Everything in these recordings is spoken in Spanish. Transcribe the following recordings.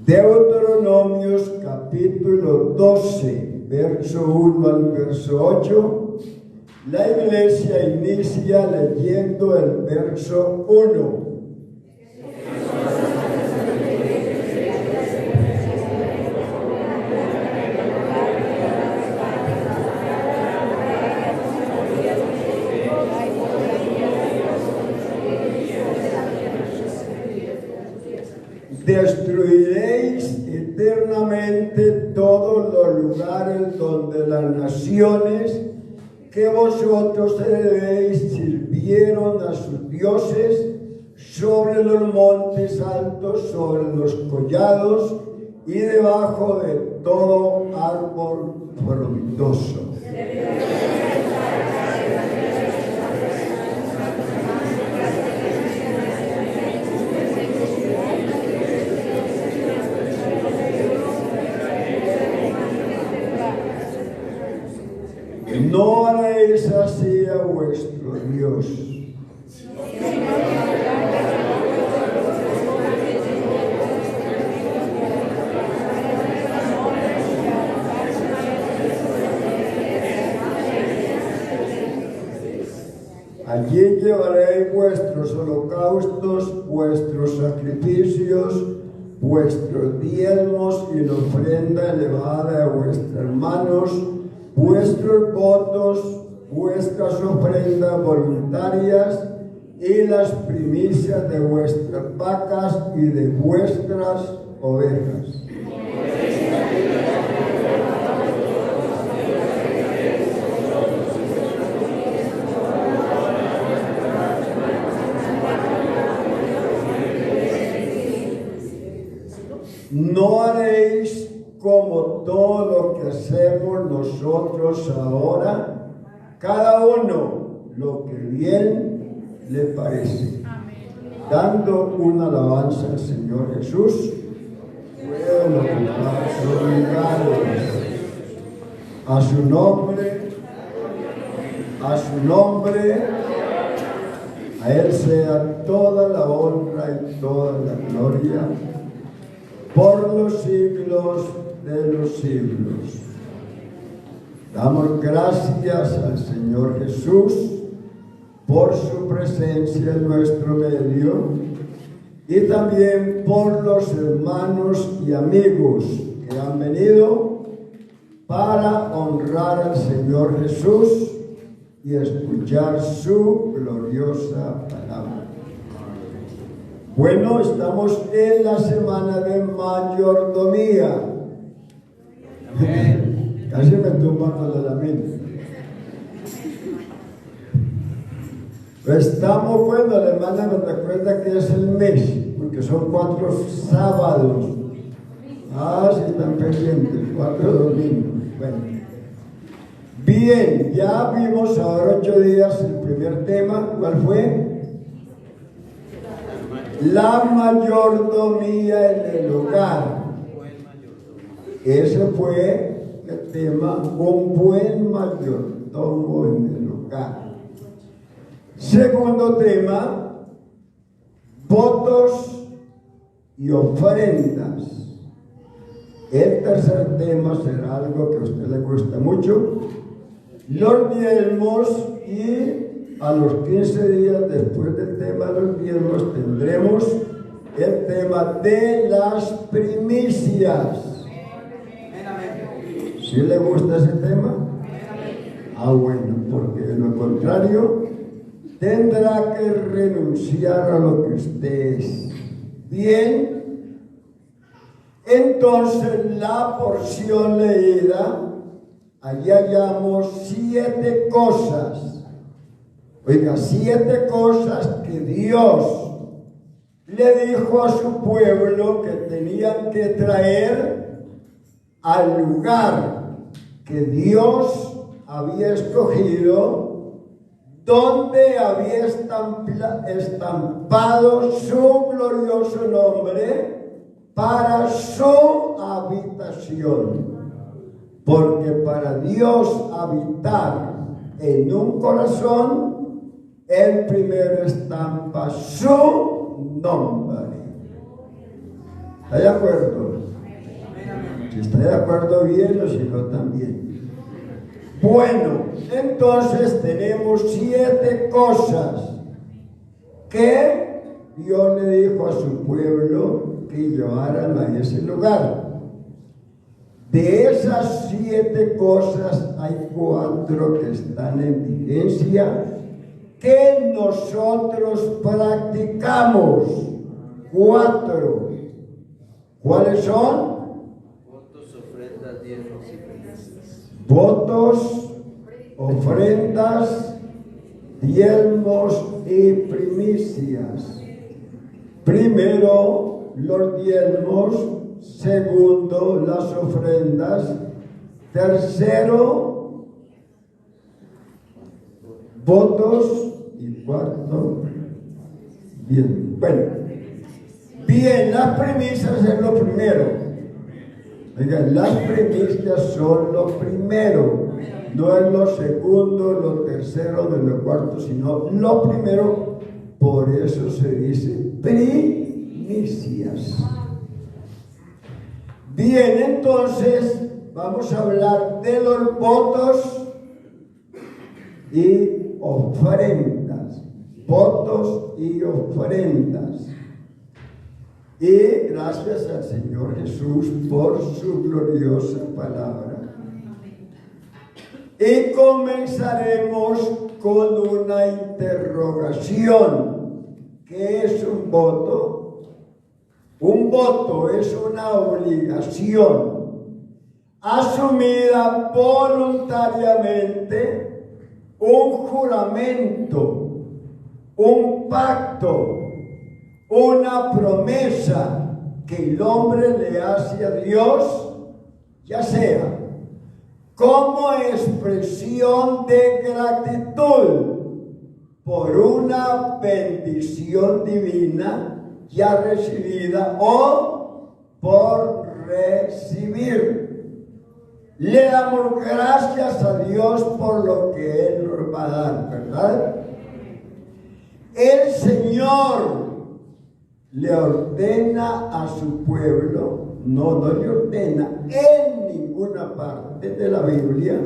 Deuteronomios capítulo 12, verso 1 al verso 8. La iglesia inicia leyendo el verso 1. Destruiréis eternamente todos los lugares donde las naciones que vosotros heredéis sirvieron a sus dioses, sobre los montes altos, sobre los collados y debajo de todo árbol frondoso. No haréis así a vuestro Dios. Allí llevaréis vuestros holocaustos, vuestros sacrificios, vuestros diezmos y la ofrenda elevada a vuestros hermanos, vuestros votos, vuestras ofrendas voluntarias y las primicias de vuestras vacas y de vuestras ovejas. No haréis como todo lo que hacemos nosotros ahora, cada uno lo que bien le parece. Dando una alabanza al Señor Jesús, pueden ocupar sus lugares. A su nombre, a Él sea toda la honra y toda la gloria, por los siglos de los siglos. Damos gracias al Señor Jesús por su presencia en nuestro medio y también por los hermanos y amigos que han venido para honrar al Señor Jesús y escuchar su gloriosa palabra. Bueno, estamos en la semana de mayordomía. Casi me tumba con la mente. Estamos, bueno, la hermana me recuerda que es el mes, porque son 4 sábados. Sí, están pendientes, 4 domingos. Bueno. Bien, ya vimos ahora 8 días el primer tema. ¿Cuál fue? La mayordomía en el hogar. Ese fue el tema, un buen mayordomo en el hogar. Segundo tema, votos y ofrendas. El tercer tema será algo que a usted le gusta mucho, los diezmos, y a los 15 días después del tema de los diezmos tendremos el tema de las primicias. ¿Sí le gusta ese tema? Bueno, porque de lo contrario tendrá que renunciar a lo que usted es. Bien, entonces la porción leída, allí hallamos 7 cosas. Oiga, 7 cosas que Dios le dijo a su pueblo que tenían que traer al lugar que Dios había escogido, donde había estampado su glorioso nombre para su habitación. Porque para Dios habitar en un corazón, Él primero estampa su nombre. ¿Está de acuerdo? Si está de acuerdo, bien, o si no, también. Bueno, entonces tenemos 7 cosas que Dios le dijo a su pueblo que llevaran a ese lugar. De esas 7 cosas hay 4 que están en vigencia que nosotros practicamos. 4. ¿Cuáles son? Votos, ofrendas, diezmos y primicias. Votos, ofrendas, diezmos y primicias. Primero, los diezmos. Segundo, las ofrendas. Tercero, votos. Y cuarto, bien. Bueno, bien, las primicias es lo primero. Oigan, las primicias son lo primero. No es lo segundo, lo tercero, ni lo cuarto, sino lo primero. Por eso se dice primicias. Bien, entonces vamos a hablar de los votos y ofrendas. Votos y ofrendas. Y gracias al Señor Jesús por su gloriosa palabra. Y comenzaremos con una interrogación. ¿Qué es un voto? Un voto es una obligación asumida voluntariamente, un juramento, un pacto, una promesa que el hombre le hace a Dios, ya sea como expresión de gratitud por una bendición divina ya recibida o por recibir. Le damos gracias a Dios por lo que Él nos va a dar, ¿verdad? El Señor le ordena a su pueblo, no le ordena en ninguna parte de la Biblia,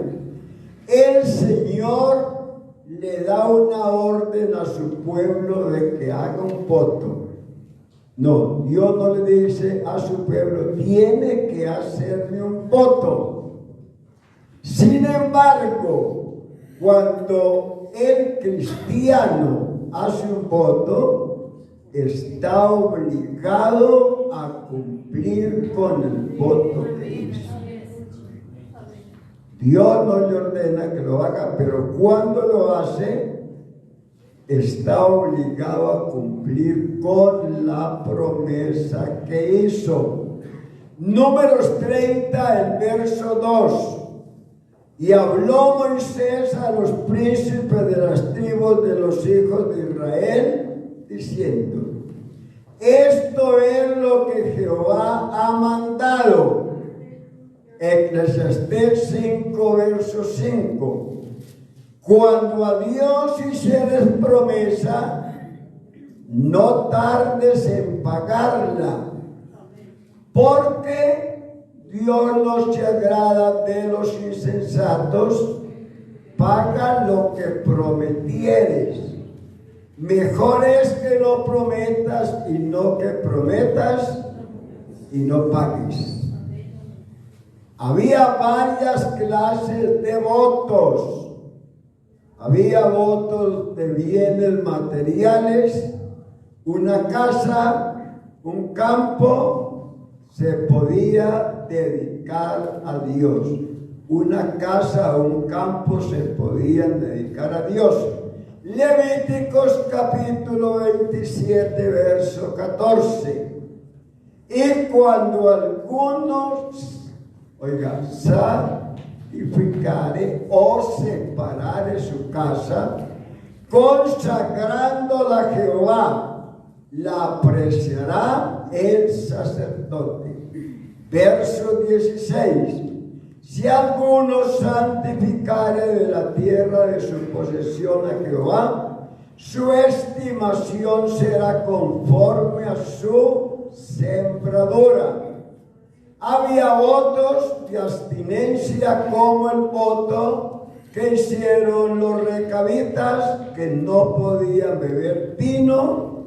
el Señor le da una orden a su pueblo de que haga un voto. No, Dios no le dice a su pueblo, tiene que hacerme un voto. Sin embargo, cuando el cristiano hace un voto, está obligado a cumplir con el voto que hizo. Dios no le ordena que lo haga, pero cuando lo hace, está obligado a cumplir con la promesa que hizo. Números 30, el verso 2. Y habló Moisés a los príncipes de las tribus de los hijos de Israel, diciendo: esto es lo que Jehová ha mandado. Eclesiastés 5, verso 5. Cuando a Dios hicieres promesa, no tardes en pagarla, porque Dios no se agrada de los insensatos. Paga lo que prometieres. Mejor es que no prometas y no que prometas y no pagues. Había varias clases de votos. Había votos de bienes materiales, una casa, un campo, se podía dedicar a Dios. Una casa o un campo se podían dedicar a Dios. Levíticos capítulo 27, verso 14. Y cuando algunos, santificare o separare su casa, consagrándola a Jehová, la apreciará el sacerdote. Verso 16. Si alguno santificare de la tierra de su posesión a Jehová, su estimación será conforme a su sembradura. Había votos de abstinencia como el voto que hicieron los recabitas, que no podían beber vino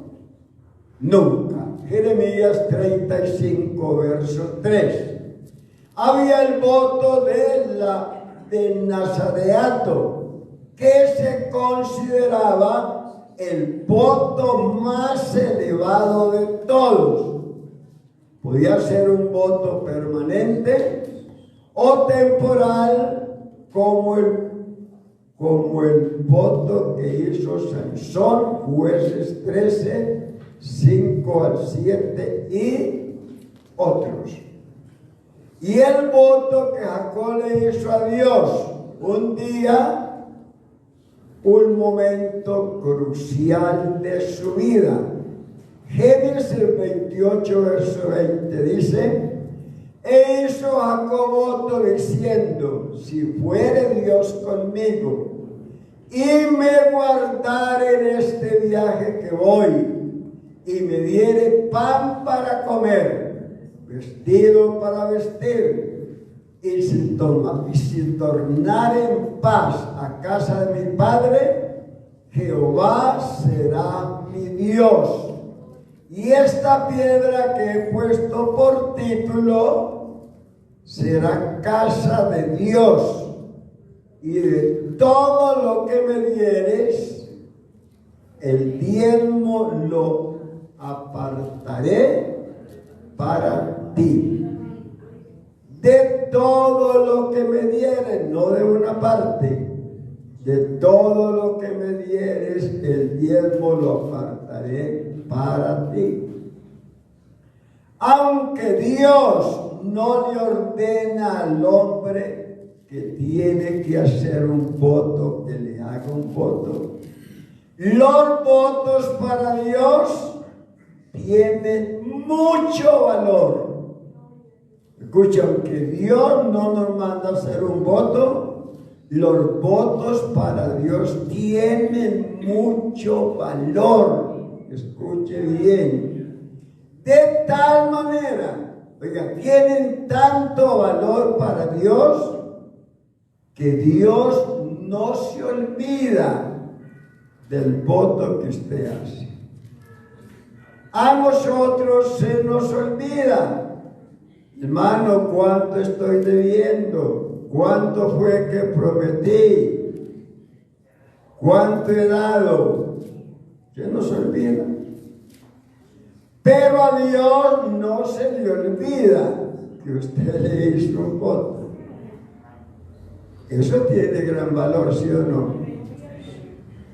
nunca. Jeremías 35, verso 3. Había el voto del nazareato, que se consideraba el voto más elevado de todos. Podía ser un voto permanente o temporal, como el voto que hizo Sansón, Jueces 13, 5 al 7 y otros. Y el voto que Jacob le hizo a Dios un día, un momento crucial de su vida. Génesis 28, verso 20 dice: e hizo Jacob voto diciendo: si fuere Dios conmigo y me guardare en este viaje que voy, y me diere pan para comer, vestido para vestir, y si tornare en paz a casa de mi padre, Jehová será mi Dios. Y esta piedra que he puesto por título será casa de Dios, y de todo lo que me dieres, el diezmo lo apartaré para ti. De todo lo que me dieres, no de una parte, de todo lo que me dieres, el diezmo lo apartaré para ti. Aunque Dios no le ordena al hombre que tiene que hacer un voto, que le haga un voto, los votos para Dios tienen mucho valor. Escucha, aunque Dios no nos manda a hacer un voto, los votos para Dios tienen mucho valor. Escuche bien. De tal manera, oiga, tienen tanto valor para Dios que Dios no se olvida del voto que usted hace. A nosotros se nos olvida. Hermano, ¿cuánto estoy debiendo? ¿Cuánto fue que prometí? ¿Cuánto he dado? Se nos olvida. Pero a Dios no se le olvida que usted le hizo un voto. Eso tiene gran valor, ¿sí o no?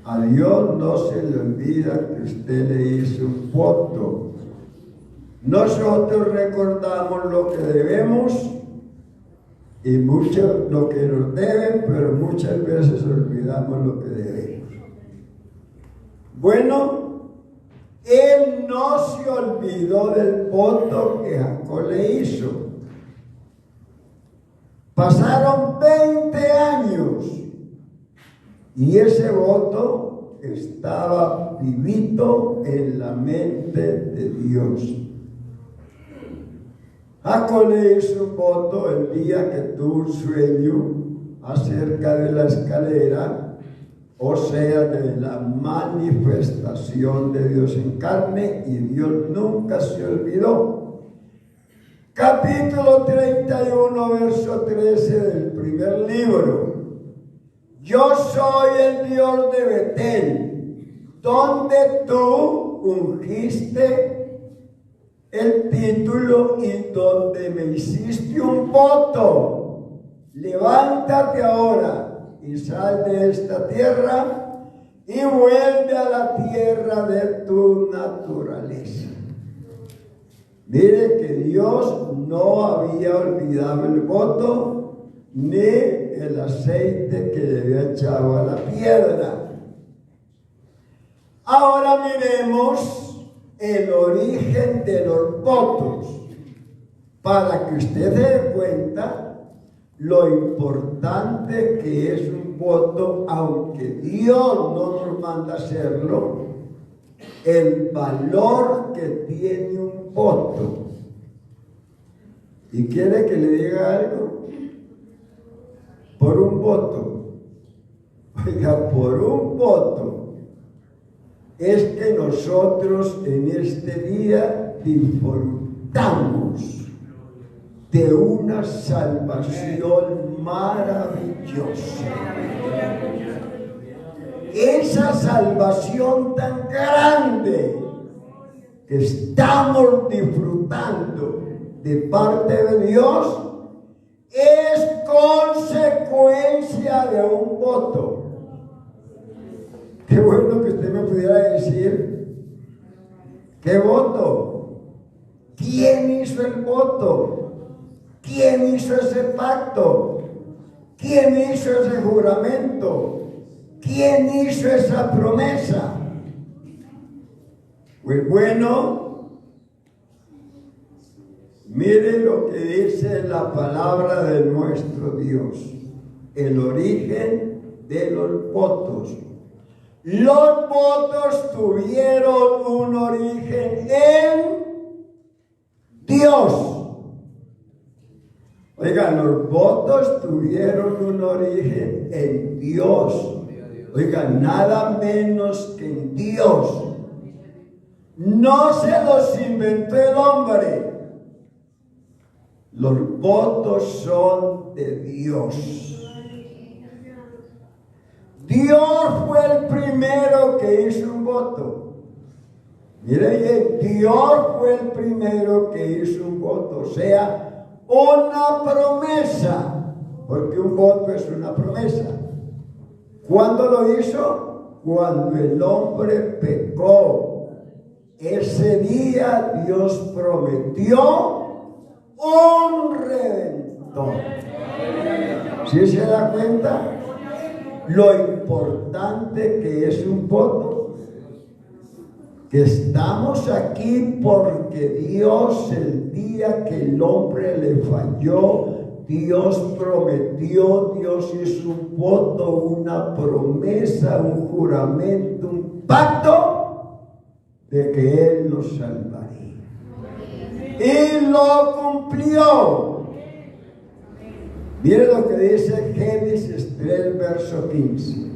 A Dios no se le olvida que usted le hizo un voto. Nosotros recordamos lo que debemos y mucho lo que nos deben, pero muchas veces olvidamos lo que debemos. Bueno, él no se olvidó del voto que Jacob le hizo. Pasaron 20 años y ese voto estaba vivito en la mente de Dios. Jacob le hizo un voto el día que tuvo un sueño acerca de la escalera, o sea, de la manifestación de Dios en carne, y Dios nunca se olvidó. Capítulo 31, verso 13 del primer libro. Yo soy el Dios de Betel, donde tú ungiste el título y donde me hiciste un voto. Levántate ahora y sal de esta tierra y vuelve a la tierra de tu naturaleza. Mire que Dios no había olvidado el voto ni el aceite que le había echado a la piedra. Ahora miremos el origen de los votos, para que usted se dé cuenta lo importante que es un voto, aunque Dios no nos manda hacerlo, el valor que tiene un un voto. ¿Y quiere que le diga algo? Por un voto. Oiga, por un voto es que nosotros en este día disfrutamos de una salvación maravillosa. Esa salvación tan grande que estamos disfrutando de parte de Dios es consecuencia de un voto. Qué bueno que usted me pudiera decir, ¿qué voto? ¿Quién hizo el voto? ¿Quién hizo ese pacto? ¿Quién hizo ese juramento? ¿Quién hizo esa promesa? Pues bueno, mire lo que dice la palabra de nuestro Dios, el origen de los votos. Los votos tuvieron un origen en Dios. Oiga, los votos tuvieron un origen en Dios. Oiga, nada menos que en Dios. No se los inventó el hombre. Los votos son de Dios. Dios fue el primero que hizo un voto. Mire, Dios fue el primero que hizo un voto. O sea, una promesa, porque un voto es una promesa. ¿Cuándo lo hizo? Cuando el hombre pecó. Ese día Dios prometió un redentor. ¿Sí se da cuenta? Lo importante que es un voto. Que estamos aquí porque Dios, el día que el hombre le falló, Dios prometió, Dios hizo un voto, una promesa, un juramento, un pacto de que Él nos salvaría. Y lo cumplió. Mire lo que dice Génesis 3, verso 15.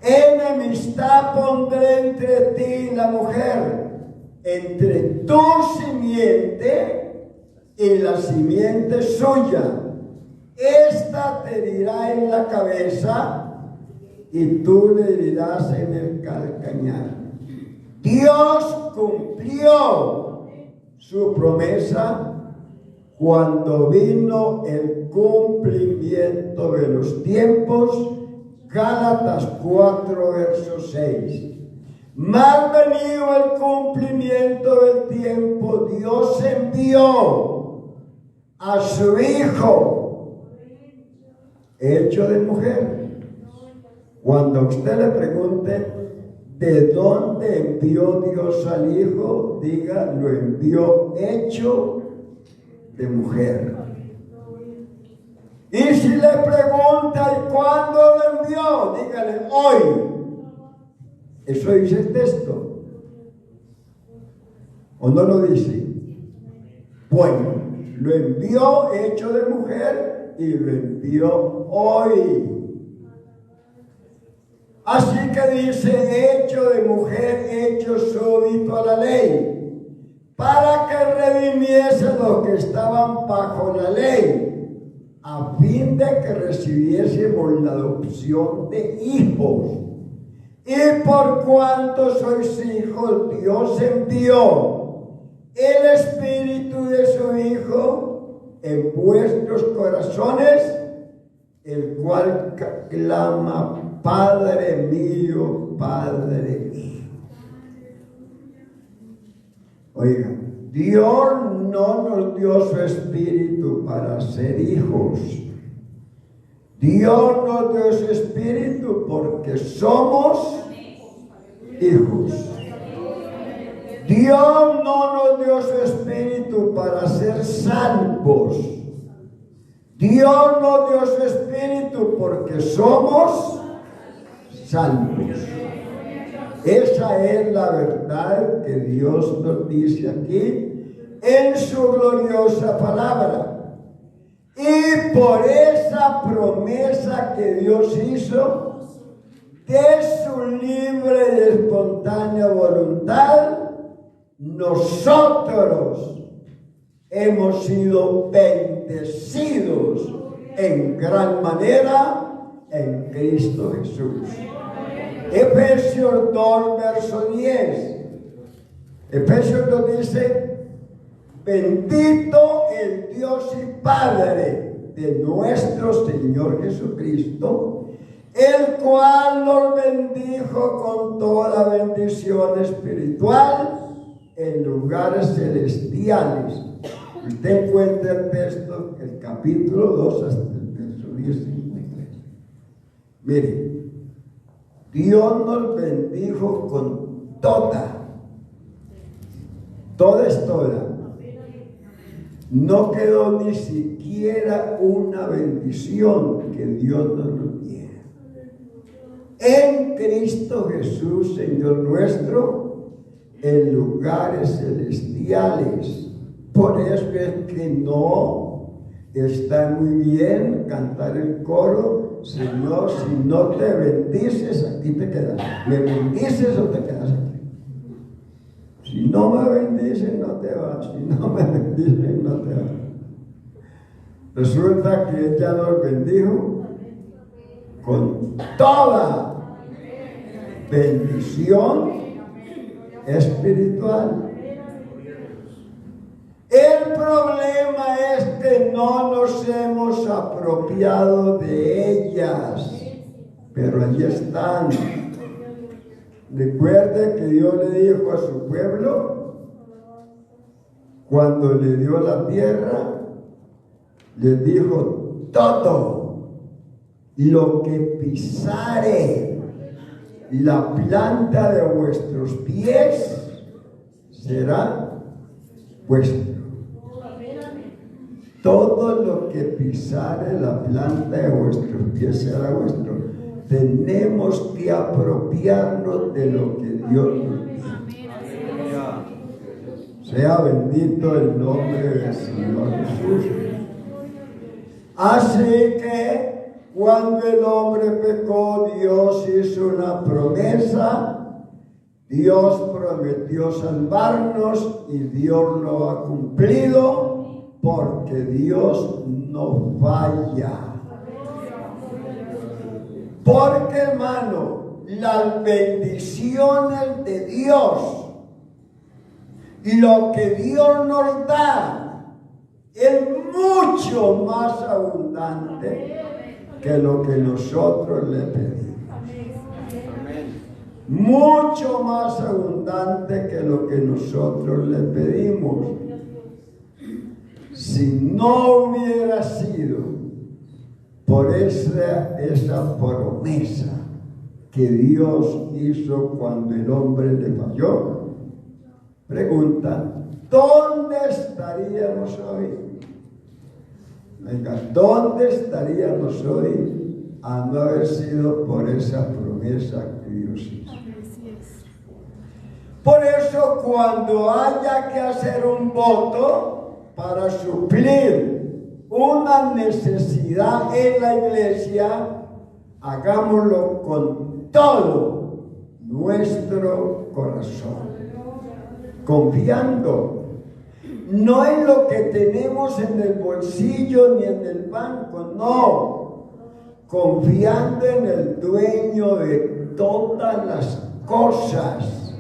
Enemistad pondré entre ti y la mujer, entre tu simiente y la simiente suya. Esta te herirá en la cabeza y tú le herirás en el calcañar. Dios cumplió su promesa cuando vino el cumplimiento de los tiempos. Gálatas 4, verso 6. Mal venido el cumplimiento del tiempo, Dios envió a su Hijo, hecho de mujer. Cuando a usted le pregunte de dónde envió Dios al Hijo, diga, lo envió hecho de mujer. Y si le pregunta, ¿y cuándo lo envió? Dígale, hoy. Eso dice el texto. ¿O no lo dice? Bueno, lo envió hecho de mujer y lo envió hoy. Así que dice, hecho de mujer, hecho súbdito a la ley, para que redimiese los que estaban bajo la ley, a fin de que recibiésemos la adopción de hijos. Y por cuanto sois hijos, Dios envió el Espíritu de su Hijo en vuestros corazones, el cual clama, Padre mío, Padre mío. Oiga, Dios no nos dio su Espíritu para ser hijos. Dios nos dio su Espíritu porque somos hijos. Dios no nos dio su Espíritu para ser salvos. Dios nos dio su Espíritu porque somos salvos. Esa es la verdad que Dios nos dice aquí en su gloriosa palabra. Y por esa promesa que Dios hizo, de su libre y espontánea voluntad, nosotros hemos sido bendecidos en gran manera en Cristo Jesús. Efesios 2, verso 10. Efesios 2 dice: bendito el Dios y Padre de nuestro Señor Jesucristo, el cual nos bendijo con toda bendición espiritual en lugares celestiales. Usted encuentra el texto, el capítulo 2 hasta el verso 53. Mire, Dios nos bendijo con toda es toda. No quedó ni siquiera una bendición que Dios nos diera. En Cristo Jesús, Señor nuestro, en lugares celestiales. Por eso es que no está muy bien cantar el coro: Señor, si no te bendices, aquí te quedas. ¿Me bendices o te quedas aquí? Si no me bendices, no te vas. Si no me bendices, no te vas. Resulta que ella nos bendijo con toda bendición espiritual. El problema es que no nos hemos apropiado de ellas, pero allí están. Recuerde que Dios le dijo a su pueblo, cuando le dio la tierra, le dijo: todo lo que pisare la planta de vuestros pies será vuestro. Todo lo que pisare la planta de vuestros pies será vuestro. Tenemos que apropiarnos de lo que Dios nos dice. Sea bendito el nombre del Señor Jesús. Así que cuando el hombre pecó, Dios hizo una promesa. Dios prometió salvarnos y Dios lo ha cumplido, porque Dios no falla. Porque, hermano, las bendiciones de Dios, lo que Dios nos da, es mucho más abundante que lo que nosotros le pedimos. Mucho más abundante que lo que nosotros le pedimos. Si no hubiera sido por esa promesa que Dios hizo cuando el hombre le falló, pregunta: ¿dónde estaríamos hoy? Venga, ¿dónde estaríamos hoy a no haber sido por esa promesa que Dios hizo? Por eso, cuando haya que hacer un voto para suplir una necesidad en la iglesia, hagámoslo con todo nuestro corazón, confiando no en lo que tenemos en el bolsillo ni en el banco, no, confiando en el dueño de todas las cosas.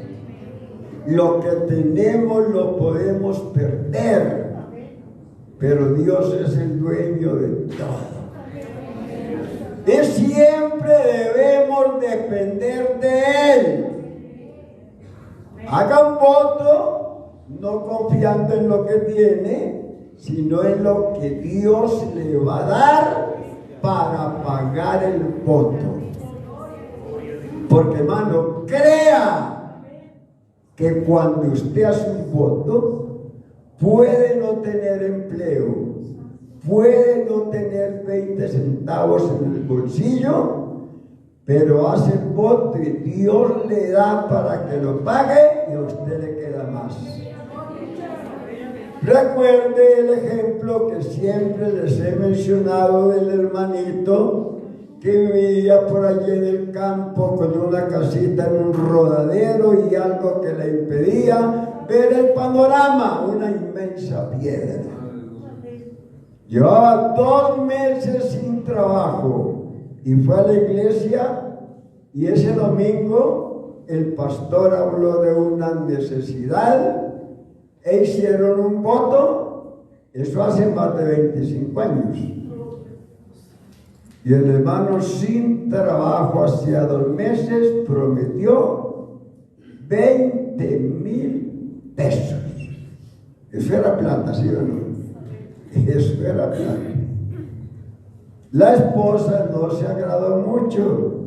Lo que tenemos lo podemos perder, pero Dios es el dueño de todo. Y siempre debemos depender de Él. Haga un voto, no confiando en lo que tiene, sino en lo que Dios le va a dar para pagar el voto. Porque, hermano, crea que cuando usted hace un voto, puede no tener empleo, puede no tener 20 centavos en el bolsillo, pero hace el voto y Dios le da para que lo pague y a usted le queda más. Recuerde el ejemplo que siempre les he mencionado del hermanito que vivía por allí en el campo con una casita en un rodadero y algo que le impedía ver el panorama, una inmensa piedra. Llevaba 2 meses sin trabajo y fue a la iglesia y ese domingo el pastor habló de una necesidad e hicieron un voto. Eso hace más de 25 años. Y el hermano sin trabajo hacía 2 meses prometió 20,000 pesos. Eso era plata, ¿sí o no? Eso era plata. La esposa no se agradó mucho.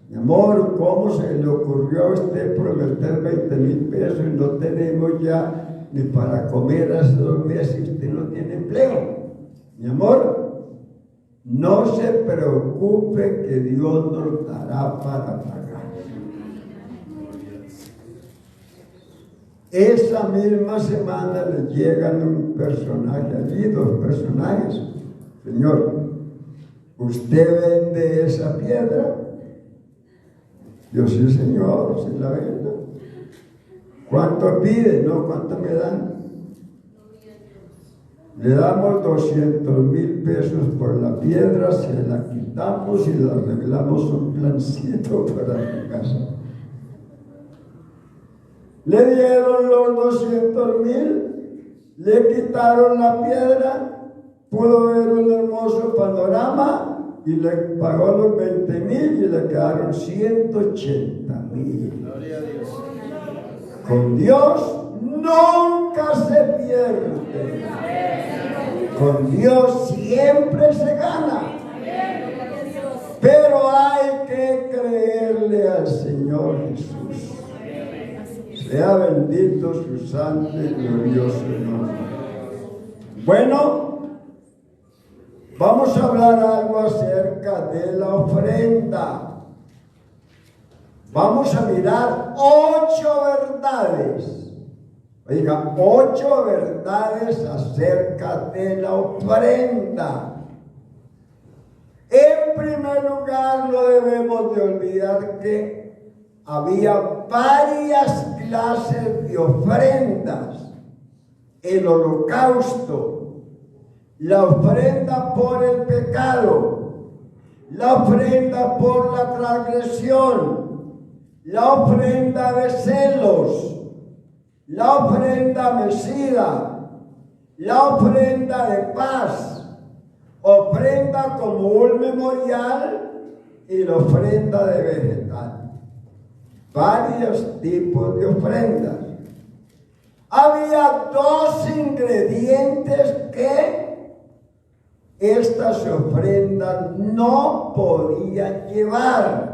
Mi amor, ¿cómo se le ocurrió a usted prometer 20,000 pesos y no tenemos ya ni para comer hace 2 meses y usted no tiene empleo? Mi amor, no se preocupe que Dios nos dará para pagar. Esa misma semana le llegan un personaje allí, 2 personajes. Señor, ¿usted vende esa piedra? Yo, sí, señor, sí la vendo. ¿Cuánto pide? No, ¿cuánto me dan? Le damos 200,000 pesos por la piedra, se la quitamos y la arreglamos un plancito para mi casa. Le dieron los 200,000, le quitaron la piedra, pudo ver un hermoso panorama y le pagó los 20,000 y le quedaron 180,000. Gloria a Dios. Con Dios nunca se pierde. Con Dios siempre se gana. Pero hay que creerle al Señor Jesús. Sea bendito su santo y glorioso nombre. Bueno, vamos a hablar algo acerca de la ofrenda. Vamos a mirar 8 verdades. Oiga, 8 verdades acerca de la ofrenda. En primer lugar, no debemos de olvidar que había varias clases de ofrendas. El holocausto, la ofrenda por el pecado, la ofrenda por la transgresión, la ofrenda de celos, la ofrenda mecida, la ofrenda de paz, ofrenda como un memorial y la ofrenda de vegetal. Varios tipos de ofrendas. Había 2 ingredientes que estas ofrendas no podían llevar.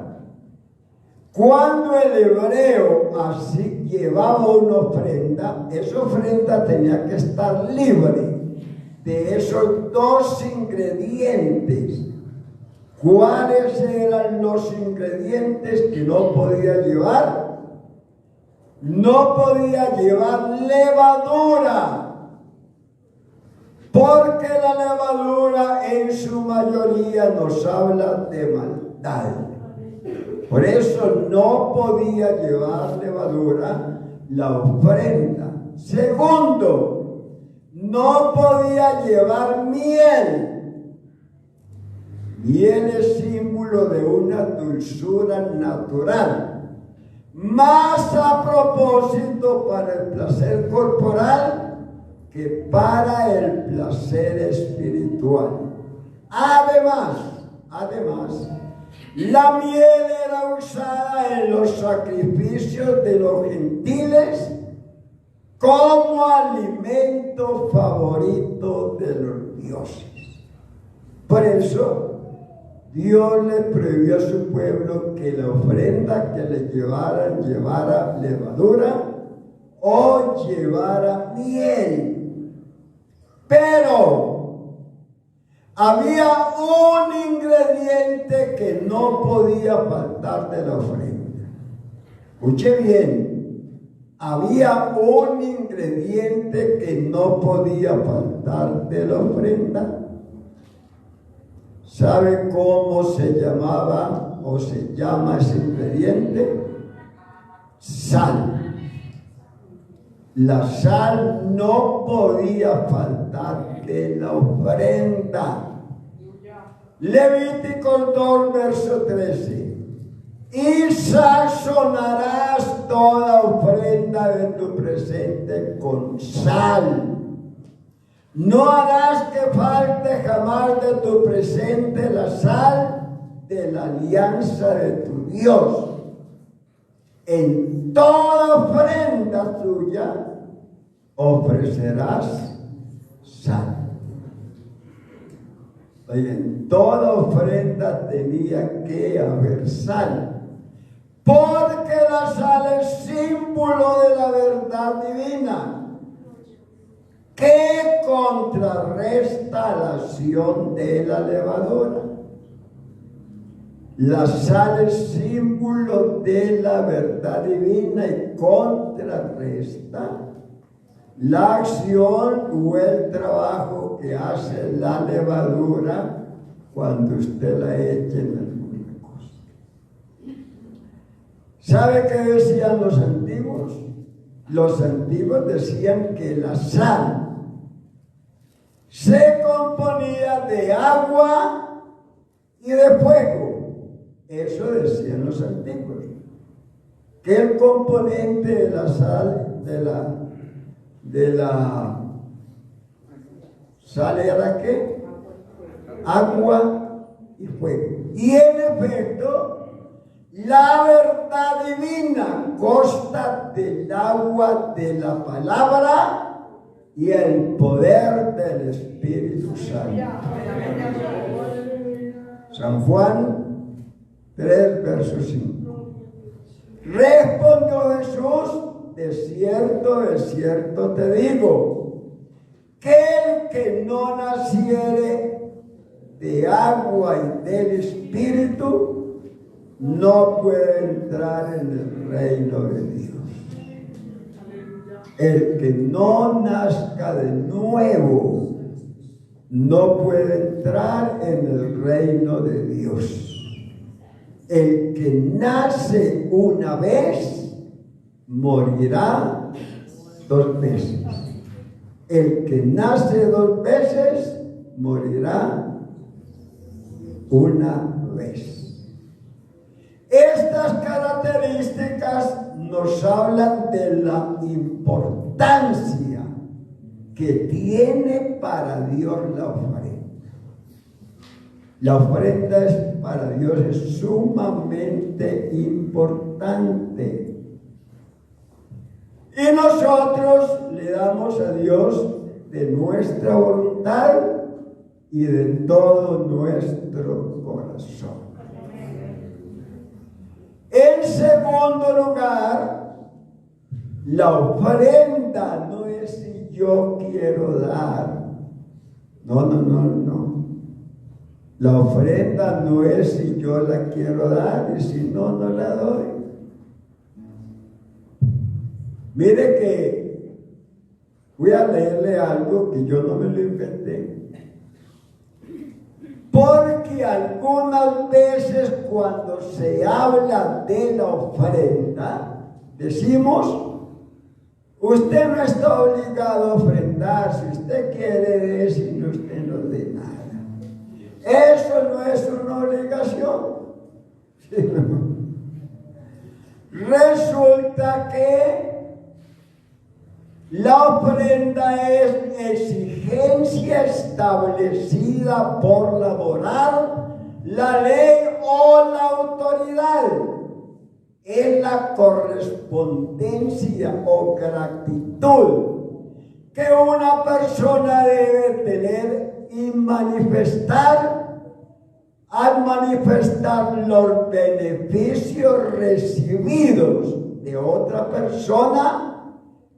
Cuando el hebreo así llevaba una ofrenda, esa ofrenda tenía que estar libre de esos 2 ingredientes. ¿Cuáles eran los ingredientes que no podía llevar? No podía llevar levadura, porque la levadura en su mayoría nos habla de maldad. Por eso no podía llevar levadura la ofrenda. Segundo, no podía llevar miel. Miel es símbolo de una dulzura natural, más a propósito para el placer corporal que para el placer espiritual. Además, la miel era usada en los sacrificios de los gentiles como alimento favorito de los dioses. Por eso, Dios le prohibió a su pueblo que la ofrenda que le llevara levadura o llevara miel. Pero había un ingrediente que no podía faltar de la ofrenda. Escuche bien, había un ingrediente que no podía faltar de la ofrenda. ¿Sabe cómo se llamaba o se llama ese ingrediente? Sal. La sal no podía faltar de la ofrenda. Levíticos 2, verso 13. Y sazonarás toda ofrenda de tu presente con sal. No harás que falte jamás de tu presente la sal de la alianza de tu Dios. En toda ofrenda tuya ofrecerás sal. Oye, en toda ofrenda tenía que haber sal. Porque la sal es símbolo de la verdad divina, que contrarresta la acción de la levadura. La sal es símbolo de la verdad divina y contrarresta la acción o el trabajo que hace la levadura cuando usted la echa en alguna cosa. ¿Sabe qué decían los antiguos? Los antiguos decían que la sal se componía de agua y de fuego. Eso decían los antiguos. Que el componente de la sal, de la sal era ¿qué? Agua y fuego. Y en efecto, la verdad divina consta del agua de la palabra y el poder del Espíritu Santo. San Juan 3, verso 5. Respondió Jesús: de cierto te digo, que el que no naciere de agua y del Espíritu no puede entrar en el reino de Dios. El que no nazca de nuevo no puede entrar en el reino de Dios. El que nace una vez morirá 2 veces. El que nace 2 veces morirá 1 vez. Estas características nos hablan de la importancia que tiene para Dios la ofrenda. La ofrenda para Dios es sumamente importante. Y nosotros le damos a Dios de nuestra voluntad y de todo nuestro corazón. En segundo lugar, la ofrenda no es si yo quiero dar. No. La ofrenda no es si yo la quiero dar y si no la doy. Mire que voy a leerle algo que yo no me lo inventé. Porque algunas veces cuando se habla de la ofrenda, decimos, usted no está obligado a ofrendar, si usted quiere de eso, y usted no dé nada. Eso no es una obligación. Resulta que la ofrenda es exigencia establecida por la moral, la ley o la autoridad. Es la correspondencia o gratitud que una persona debe tener y manifestar al manifestar los beneficios recibidos de otra persona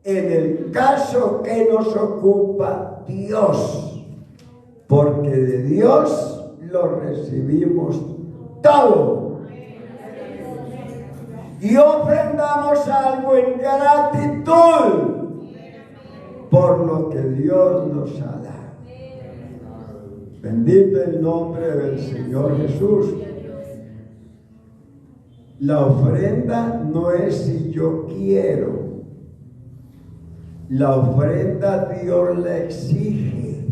en el caso que nos ocupa Dios, porque de Dios lo recibimos todo. y ofrendamos algo en gratitud por lo que Dios nos ha dado. Bendito el nombre del Señor Jesús. La ofrenda no es si yo quiero. La ofrenda Dios la exige.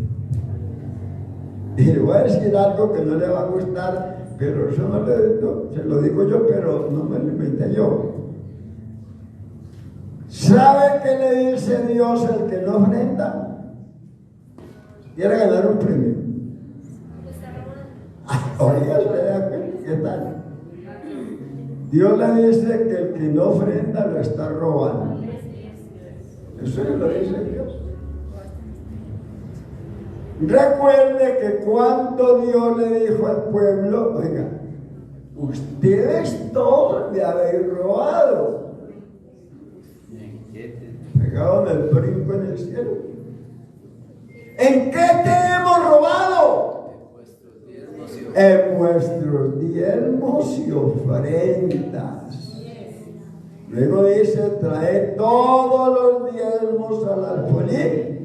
Y le voy a decir algo que no le va a gustar, pero eso no, se lo digo yo, pero no me lo inventé yo. ¿Sabe qué le dice Dios al que no ofrenda? Quiere ganar un premio. Oiga, ¿qué tal? Dios le dice que el que no ofrenda lo está robando. Eso lo dice Dios. Recuerde que cuando Dios le dijo al pueblo, oiga, ustedes todos me habéis robado. Pegaron el brinco en el cielo. ¿En qué te hemos robado? En vuestros diezmos y ofrendas. Luego dice, traed todos los diezmos al alfolí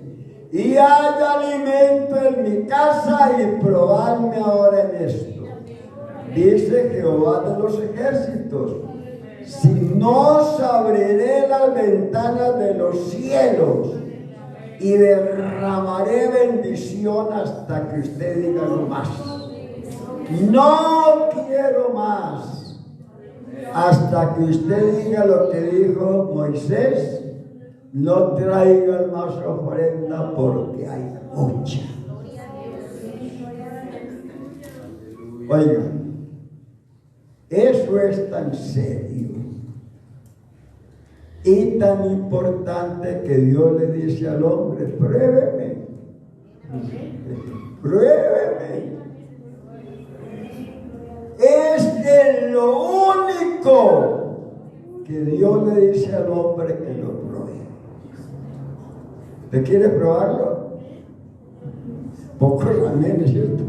y haya alimento en mi casa y probadme ahora en esto. Dice Jehová de los ejércitos, si no os abriré las ventanas de los cielos y derramaré bendición hasta que usted diga no más. No quiero más. Hasta que usted diga lo que dijo Moisés, no traigan más ofrenda porque hay mucha. Oiga, eso es tan serio y tan importante que Dios le dice al hombre, pruébeme, pruébeme. Es lo único que Dios le dice al hombre que lo pruebe. ¿Usted quiere probarlo? Pocos amén, ¿cierto?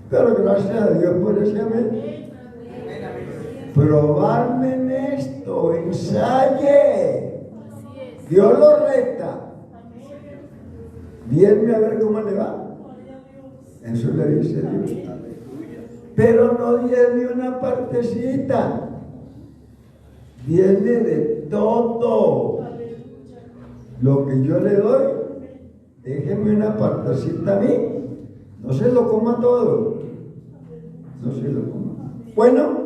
Pero gracias a Dios por ese amén. Probarme en esto, ensaye. Dios lo reta. Viene a ver cómo le va. Eso le dice Dios. Pero no viene una partecita, viene de todo. Lo que yo le doy, déjeme una partecita a mí, no se lo coma todo, no se lo coma. Bueno,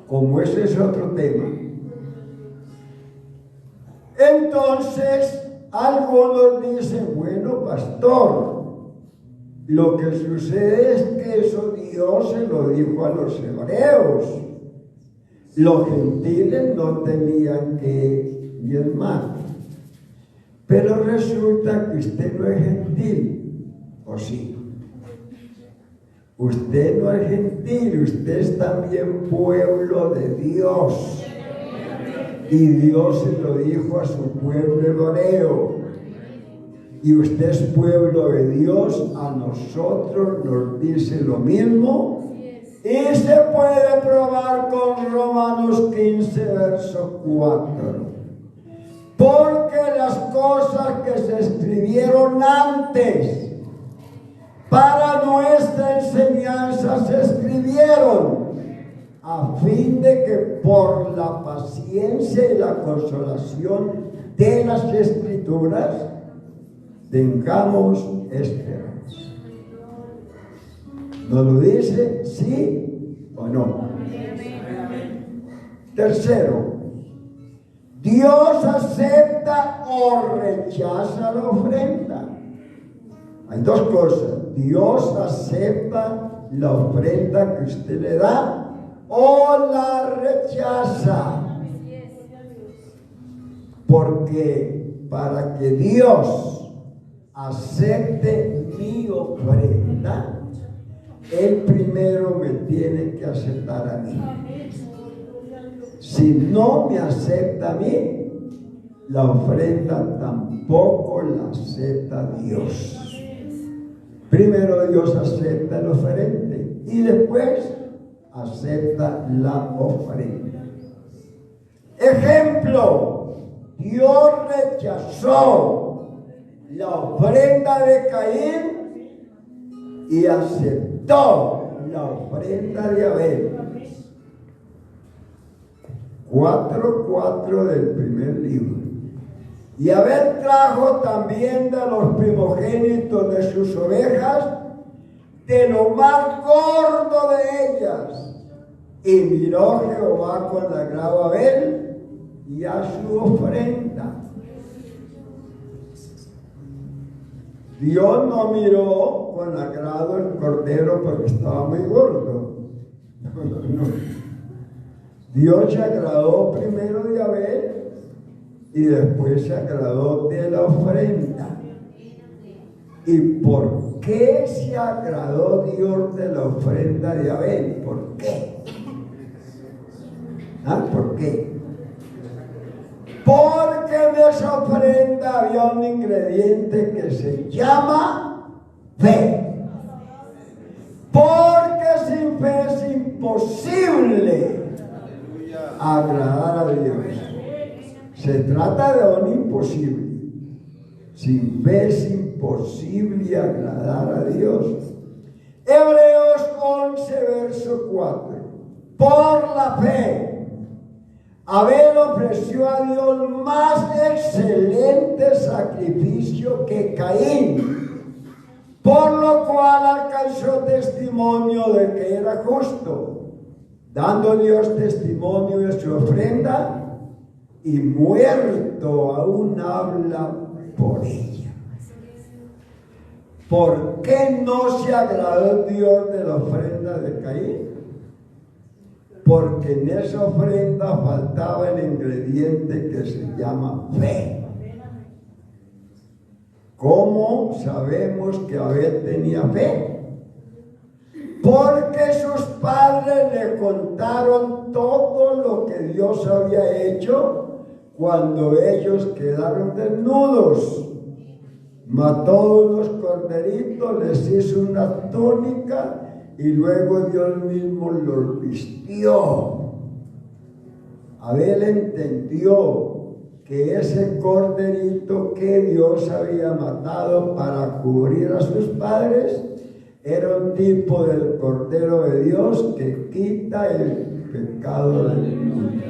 como ese es otro tema, entonces algunos dicen, bueno, pastor, lo que sucede es que eso Dios se lo dijo a los hebreos. Los gentiles no tenían que diezmar. Pero resulta que usted no es gentil, ¿o sí? Usted no es gentil, usted es también pueblo de Dios. Y Dios se lo dijo a su pueblo hebreo. Y usted es pueblo de Dios, a nosotros nos dice lo mismo. Y se puede probar con Romanos 15, verso 4. Porque las cosas que se escribieron antes para nuestra enseñanza se escribieron a fin de que por la paciencia y la consolación de las Escrituras tengamos esperanza. ¿Nos lo dice sí o no? Tercero, Dios acepta o rechaza la ofrenda. Hay dos cosas. Dios acepta la ofrenda que usted le da o la rechaza. Porque para que Dios acepte mi ofrenda, Él primero me tiene que aceptar a mí. Si no me acepta a mí, la ofrenda tampoco la acepta Dios. Primero Dios acepta el oferente y después acepta la ofrenda. Ejemplo, Dios rechazó la ofrenda de Caín y aceptó la ofrenda de Abel. 4:4 del primer libro. Y Abel trajo también de los primogénitos de sus ovejas, de lo más gordo de ellas. Y miró Jehová con agrado a Abel y a su ofrenda. Dios no miró con agrado el cordero porque estaba muy gordo. No. Dios se agradó primero de Abel y después se agradó de la ofrenda. ¿Y por qué se agradó Dios de la ofrenda de Abel? ¿Por qué? ¿Por qué? Porque en esa ofrenda había un ingrediente que se llama fe. Porque sin fe es imposible agradar a Dios. Se trata de un imposible. Sin fe es imposible agradar a Dios. Hebreos 11, verso 4. Por la fe, Abel ofreció a Dios más excelente sacrificio que Caín, por lo cual alcanzó testimonio de que era justo, dando Dios testimonio de su ofrenda, y muerto aún habla por ella. ¿Por qué no se agradó Dios de la ofrenda de Caín? Porque en esa ofrenda faltaba el ingrediente que se llama fe. ¿Cómo sabemos que Abel tenía fe? Porque sus padres le contaron todo lo que Dios había hecho cuando ellos quedaron desnudos. Mató unos corderitos, les hizo una túnica y luego Dios mismo los vistió. Abel entendió que ese corderito que Dios había matado para cubrir a sus padres era un tipo del Cordero de Dios que quita el pecado del mundo.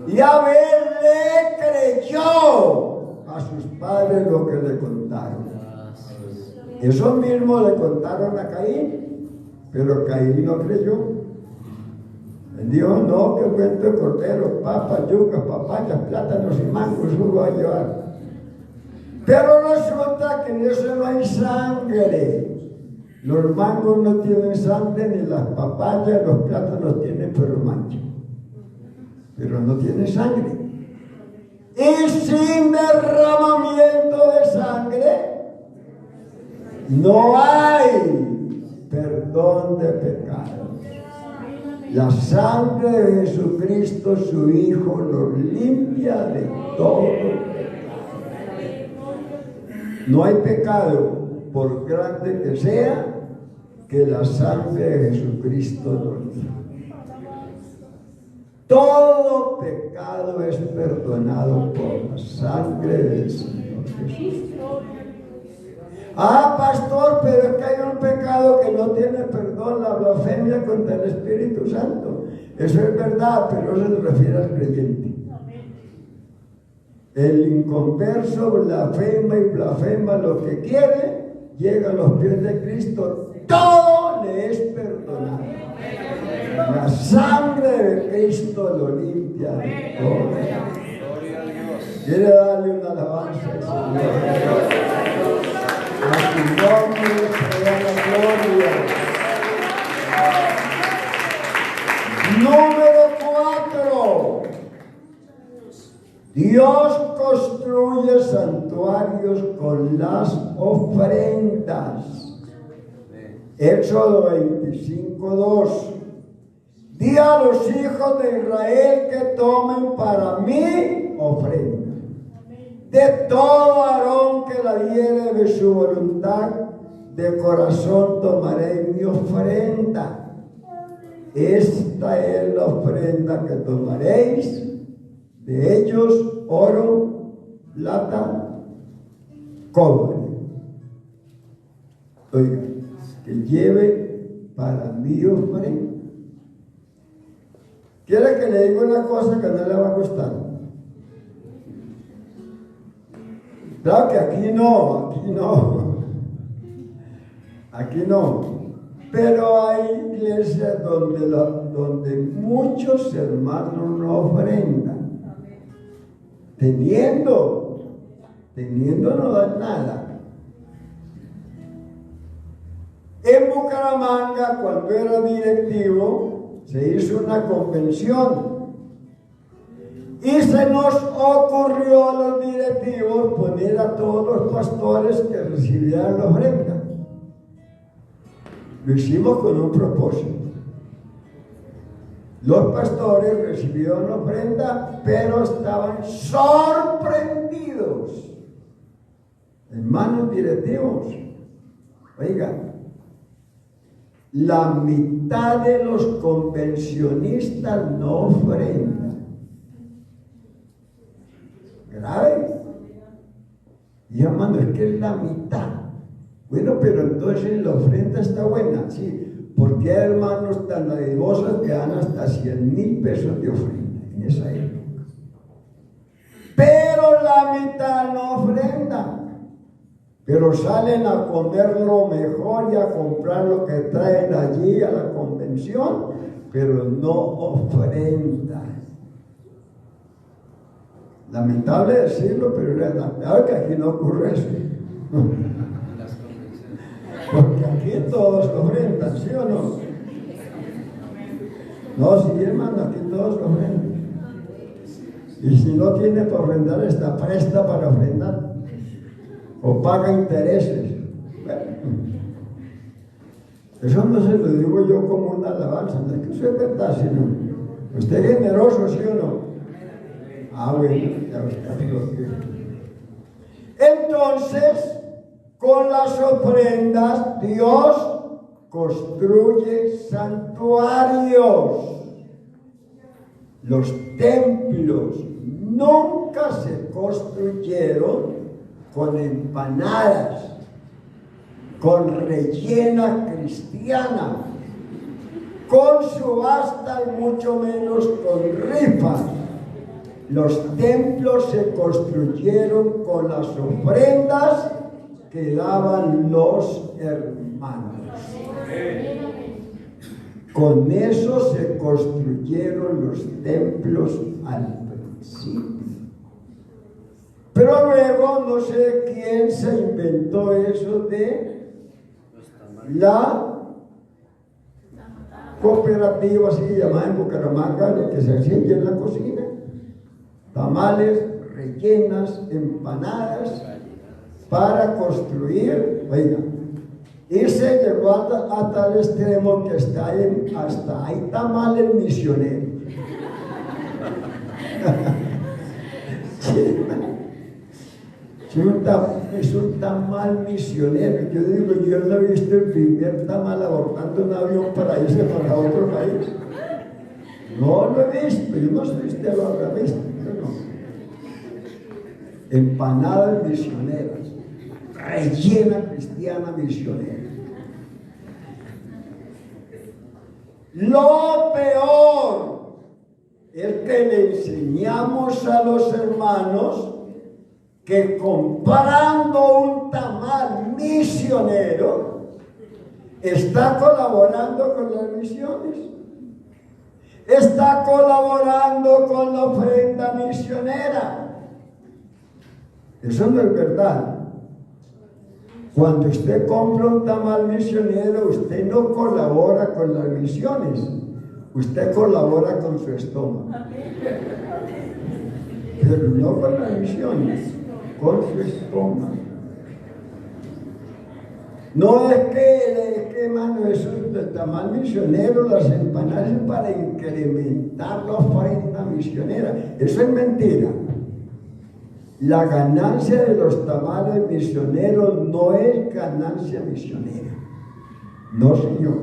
Y Abel le creyó a sus padres lo que le contaron. Eso mismo le contaron a Caín, pero Caín no creyó. Él dijo, no, que cuento de cordero, papas, yucas, papayas, plátanos y mangos, uno va a llevar. Pero resulta que en eso no hay sangre. Los mangos no tienen sangre, ni las papayas, los plátanos tienen mancha. Pero no tiene sangre. Y sin derramamiento de sangre no hay perdón de pecado. La sangre de Jesucristo, su Hijo, nos limpia de todo pecado. No hay pecado, por grande que sea, que la sangre de Jesucristo nos limpia. Todo pecado es perdonado por la sangre del Señor Jesús. Pastor, pero es que hay un pecado que no tiene perdón, la blasfemia contra el Espíritu Santo. Eso es verdad, pero eso se refiere al creyente. El inconverso blasfema lo que quiere, llega a los pies de Cristo, todo le es perdonado. La sangre de Cristo lo limpia de todo. Quiere darle una alabanza al Señor. A tu nombre sea la gloria. Número 4. Dios construye santuarios con las ofrendas. Éxodo 25:2. Di a los hijos de Israel que tomen para mí ofrenda. De todo varón que la diere de su voluntad, de corazón tomaré mi ofrenda. esta es la ofrenda que tomaréis de ellos: oro, plata, cobre. Oiga, que lleve para mí ofrenda. ¿Quiere que le diga una cosa que no le va a gustar? Claro que aquí no. Pero hay iglesias donde muchos hermanos no ofrendan. Teniendo no dan nada. En Bucaramanga, cuando era directivo, se hizo una convención. Y se nos ocurrió a los directivos poner a todos los pastores que recibieran la ofrenda. Lo hicimos con un propósito. Los pastores recibieron la ofrenda, pero estaban sorprendidos. Hermanos directivos, oigan, la mitad de los convencionistas no ofrendan. Grave. Y hermano, es que es la mitad. Bueno, pero entonces la ofrenda está buena, sí, porque hay hermanos tan dadivosos que dan hasta 100,000 pesos de ofrenda en esa época. Pero la mitad no ofrenda, pero salen a comer lo mejor y a comprar lo que traen allí a la convención, pero no ofrendan. Lamentable decirlo, pero es lamentable que aquí no ocurre eso. Porque aquí todos ofrendan, ¿sí o no? No, sí, hermano, aquí todos ofrendan. Y si no tiene para ofrendar, está presta para ofrendar. O paga intereses. Bueno, eso no se lo digo yo como una alabanza, no es que eso es verdad, sino usted es generoso, ¿sí o no? Ah, bueno, ya está. Entonces, con las ofrendas, Dios construye santuarios. Los templos nunca se construyeron con empanadas, con rellena cristiana, con subasta y mucho menos con rifas. Los templos se construyeron con las ofrendas que daban los hermanos. Con eso se construyeron los templos al principio. Pero luego no sé quién se inventó eso de la cooperativa, así llamada en Bucaramanga, lo que se hacía en la cocina: tamales, rellenas, empanadas, para construir, oiga, y se llegó a tal extremo que hasta hay tamales misioneros. Es un tamal misionero. Yo digo, yo no he visto el primer tamal abordando un avión para irse para otro país. No lo he visto, yo no sé si usted lo habrá visto, yo no. Empanadas misioneras, rellena cristiana misionera. Lo peor es que le enseñamos a los hermanos que comprando un tamal misionero está colaborando con las misiones, está colaborando con la ofrenda misionera. Eso no es verdad. Cuando usted compra un tamal misionero, usted no colabora con las misiones, usted colabora con su estómago. Pero no con las misiones, con su estómago. No es que hermano, eso es del tamal misionero, las empanadas es para incrementar la ofrenda misionera. Eso es mentira. La ganancia de los tamales misioneros no es ganancia misionera. No, señor.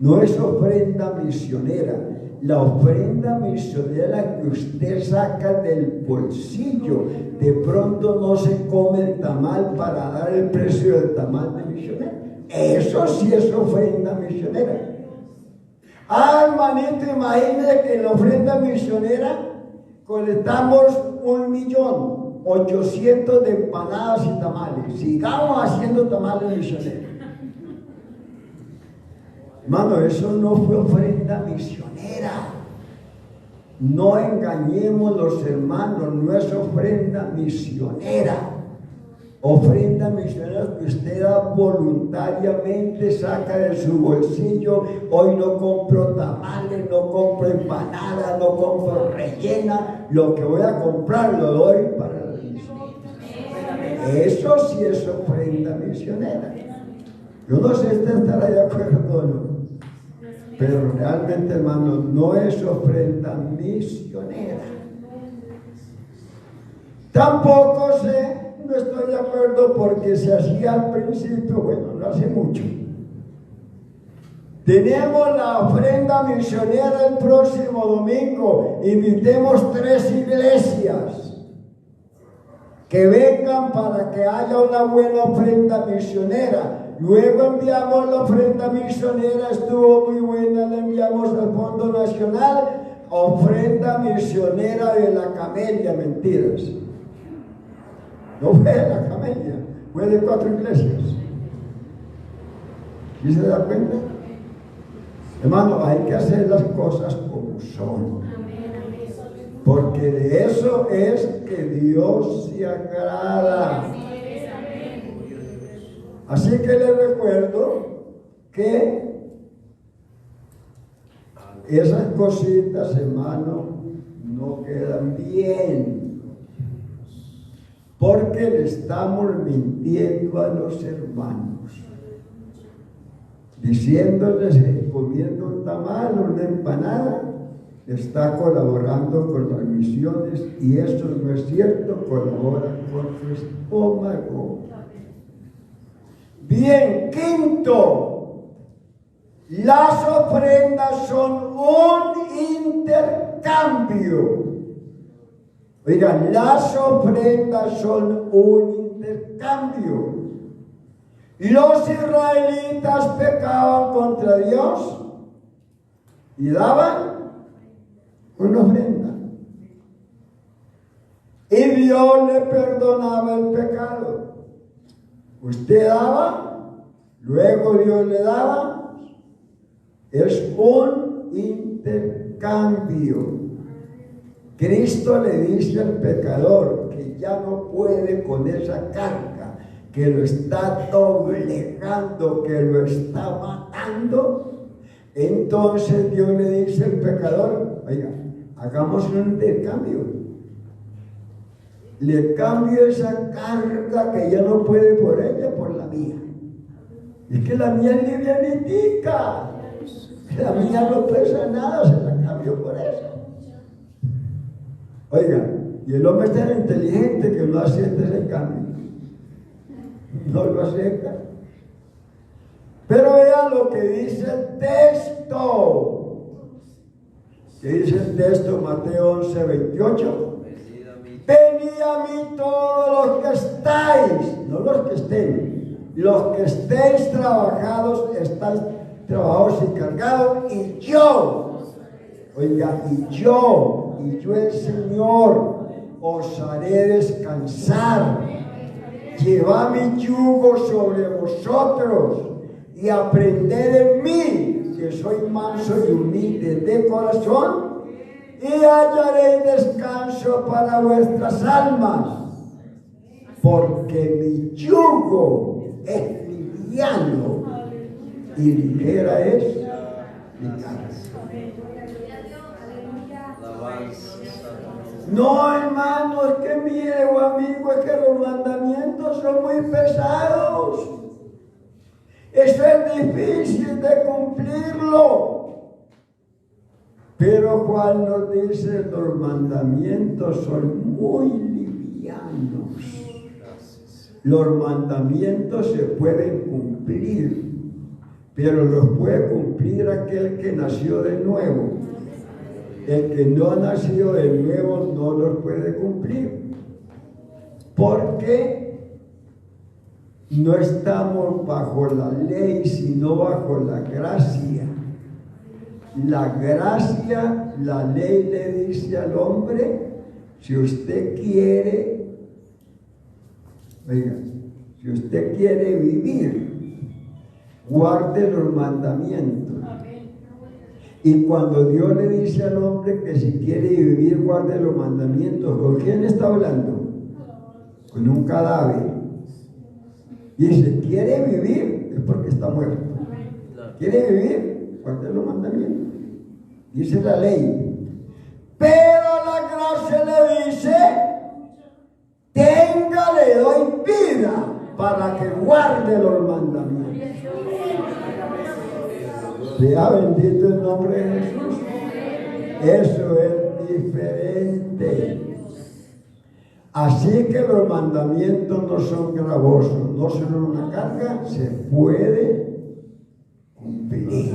No es ofrenda misionera. La ofrenda misionera que usted saca del bolsillo, de pronto no se come el tamal para dar el precio del tamal de misionero. Eso sí es ofrenda misionera. Hermanito, imagínese que en la ofrenda misionera colectamos 1.800.000 de empanadas y tamales. Sigamos haciendo tamales misioneros. Hermano, eso no fue ofrenda misionera. No engañemos los hermanos, no es ofrenda misionera. Ofrenda misionera que usted da voluntariamente, saca de su bolsillo. Hoy no compro tamales, no compro empanadas, no compro rellena. Lo que voy a comprar lo doy para la misión. Eso sí es ofrenda misionera. Yo no sé si usted estará de acuerdo o no. Pero realmente, hermano, no es ofrenda misionera. Tampoco no estoy de acuerdo porque se hacía al principio, bueno, no hace mucho. Tenemos la ofrenda misionera el próximo domingo. Invitemos 3 iglesias que vengan para que haya una buena ofrenda misionera. Luego enviamos la ofrenda misionera, estuvo muy buena, la enviamos al Fondo Nacional. Ofrenda misionera de la Camelia, mentiras. No fue de la Camelia, fue de 4 iglesias. ¿Sí se da cuenta? Hermano, hay que hacer las cosas como son. Porque de eso es que Dios se agrada. Así que les recuerdo que esas cositas, hermano, no quedan bien. Porque le estamos mintiendo a los hermanos. Diciéndoles que comiendo un tamal o una empanada está colaborando con las misiones, y eso no es cierto, colabora con su estómago. Bien, quinto, las ofrendas son un intercambio. Oigan, las ofrendas son un intercambio. Los israelitas pecaban contra Dios y daban una ofrenda. Y Dios le perdonaba el pecado. Usted daba, luego Dios le daba. Es un intercambio. Cristo le dice al pecador que ya no puede con esa carga, que lo está doblegando, que lo está matando. Entonces Dios le dice al pecador: oiga, hagamos un intercambio. Le cambio esa carga que ya no puede por ella, por la mía. Es que la mía es livianitica. La mía no pesa nada, se la cambio por eso. Oiga, y el hombre es tan inteligente que no acepta ese cambio. No lo acepta. Pero vea lo que dice el texto. ¿Qué dice el texto? Mateo 11:28. Venid a mí todos los que estáis, no los que estén, los que estéis trabajados y cargados, y yo, oiga, y yo el Señor os haré descansar. Llevad mi yugo sobre vosotros y aprended en mí, que soy manso y humilde de corazón, y hallaréis descanso para vuestras almas, porque mi yugo es liviano y ligera es mi carga. No, hermano, es que mire, o amigo, es que los mandamientos son muy pesados. Eso es difícil de cumplirlo. Pero Juan nos dice: los mandamientos son muy livianos. Los mandamientos se pueden cumplir, pero los puede cumplir aquel que nació de nuevo. El que no ha nacido de nuevo no los puede cumplir, porque no estamos bajo la ley, sino bajo la gracia. La gracia, la ley le dice al hombre, si usted quiere, oiga, si usted quiere vivir, guarde los mandamientos. Y cuando Dios le dice al hombre que si quiere vivir, guarde los mandamientos, ¿con quién está hablando? Con un cadáver. Dice, ¿quiere vivir? Es porque está muerto. ¿Quiere vivir? Guarde los mandamientos. Dice la ley. Pero la gracia le dice, tenga, le doy vida para que guarde los mandamientos. Sea bendito el nombre de Jesús. Eso es diferente. Así que los mandamientos no son gravosos, no son una carga, se puede cumplir.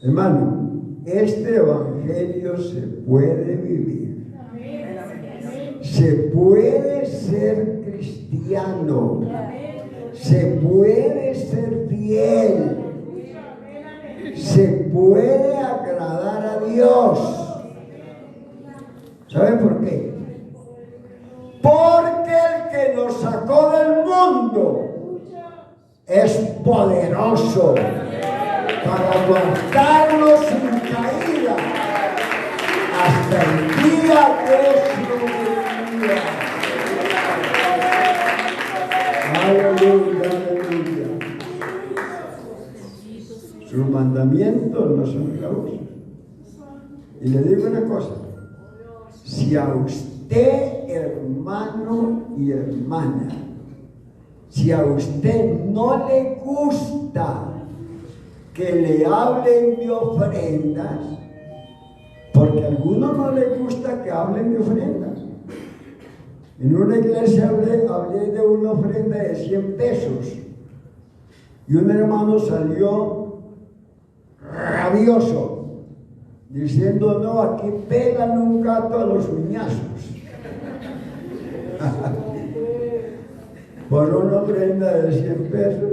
Hermano, este evangelio se puede vivir. Se puede ser cristiano. Se puede ser fiel. Se puede agradar a Dios. ¿Sabe por qué? Porque el que nos sacó del mundo es poderoso para guardarnos sin caída hasta el día de su venida. Aleluya, aleluya. Sus mandamientos no son gravosos. Y le digo una cosa. Si a usted, hermano y hermana, si a usted no le gusta que le hablen de ofrendas, porque a algunos no les gusta que hablen de ofrendas. En una iglesia hablé de una ofrenda de 100 pesos y un hermano salió rabioso diciendo, no, aquí pegan un gato a los uñazos. Por una ofrenda de 100 pesos.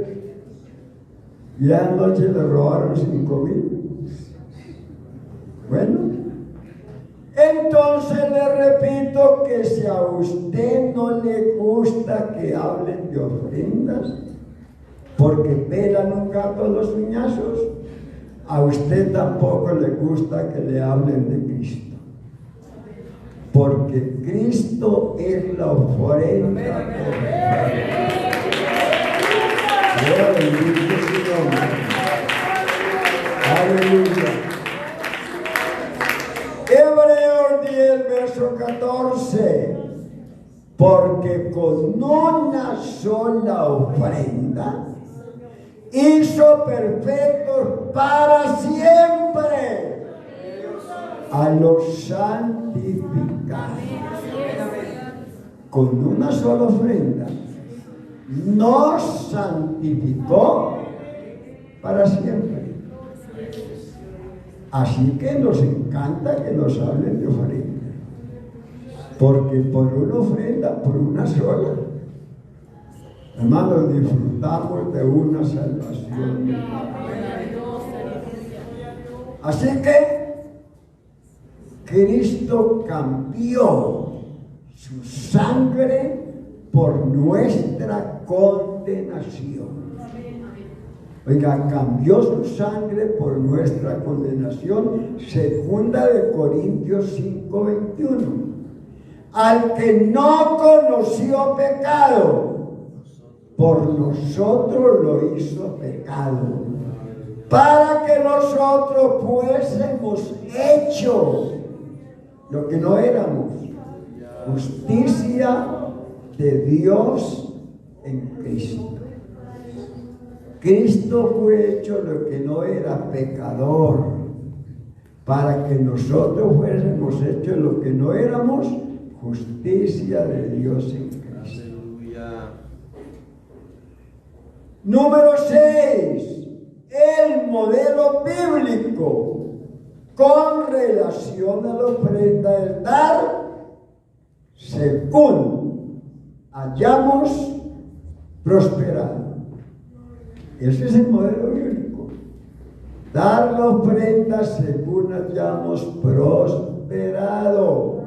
Y anoche le robaron 5,000. Bueno, entonces le repito que si a usted no le gusta que hablen de ofrendas, porque pelan un gato a los uñazos, a usted tampoco le gusta que le hablen de Cristo. Porque Cristo es la ofrenda. Bendito su nombre. Aleluya. Hebreos 10, verso 14. Porque con una sola ofrenda hizo perfectos para siempre a los santificados. Con una sola ofrenda nos santificó para siempre. Así que nos encanta que nos hablen de ofrenda, porque por una ofrenda, por una sola, hermanos, disfrutamos de una salvación. Así que Cristo cambió su sangre por nuestra condenación. Oiga, cambió su sangre por nuestra condenación. Segunda de Corintios 5:21. Al que no conoció pecado, por nosotros lo hizo pecado, para que nosotros fuésemos hechos lo que no éramos, justicia de Dios en Cristo. Cristo fue hecho lo que no era, pecador, para que nosotros fuésemos hechos lo que no éramos, justicia de Dios en Cristo. Número 6, el modelo bíblico con relación a la ofrenda del dar, según hayamos prosperado. Ese es el modelo bíblico. Dar la ofrenda según hayamos prosperado.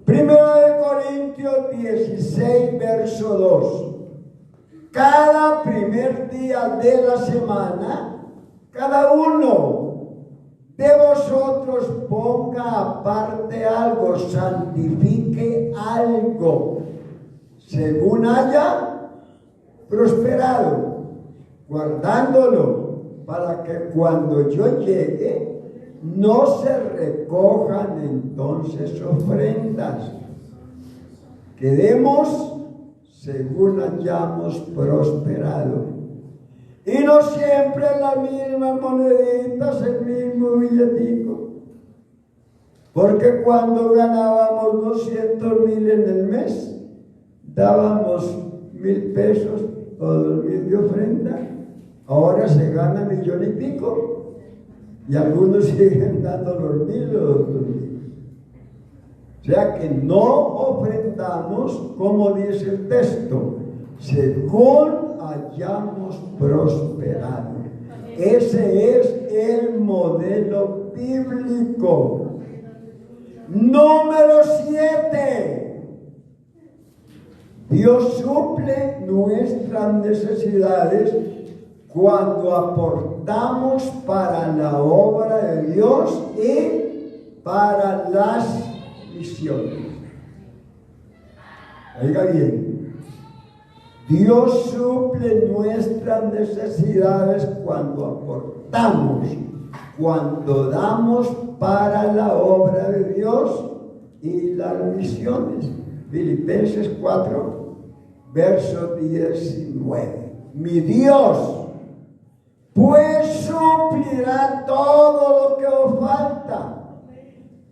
1 Corintios 16, verso 2. Cada primer día de la semana, cada uno de vosotros ponga aparte algo, santifique algo, según haya prosperado, guardándolo, para que cuando yo llegue, no se recojan entonces ofrendas. Que demos según hayamos prosperado. Y no siempre las mismas moneditas, el mismo billetico. Porque cuando ganábamos 200,000 en el mes, dábamos 1,000 pesos o 2,000 de ofrenda. Ahora se gana 1,000,000 y pico. Y algunos siguen dando los 1,000 o 2,000. O sea que no ofrendamos, como dice el texto, según hayamos prosperado. Ese es el modelo bíblico. Número 7. Dios suple nuestras necesidades cuando aportamos para la obra de Dios y para las misiones. Oiga bien, Dios suple nuestras necesidades cuando aportamos, cuando damos para la obra de Dios y las misiones. Filipenses 4, verso 19. Mi Dios pues suplirá todo lo que os falta,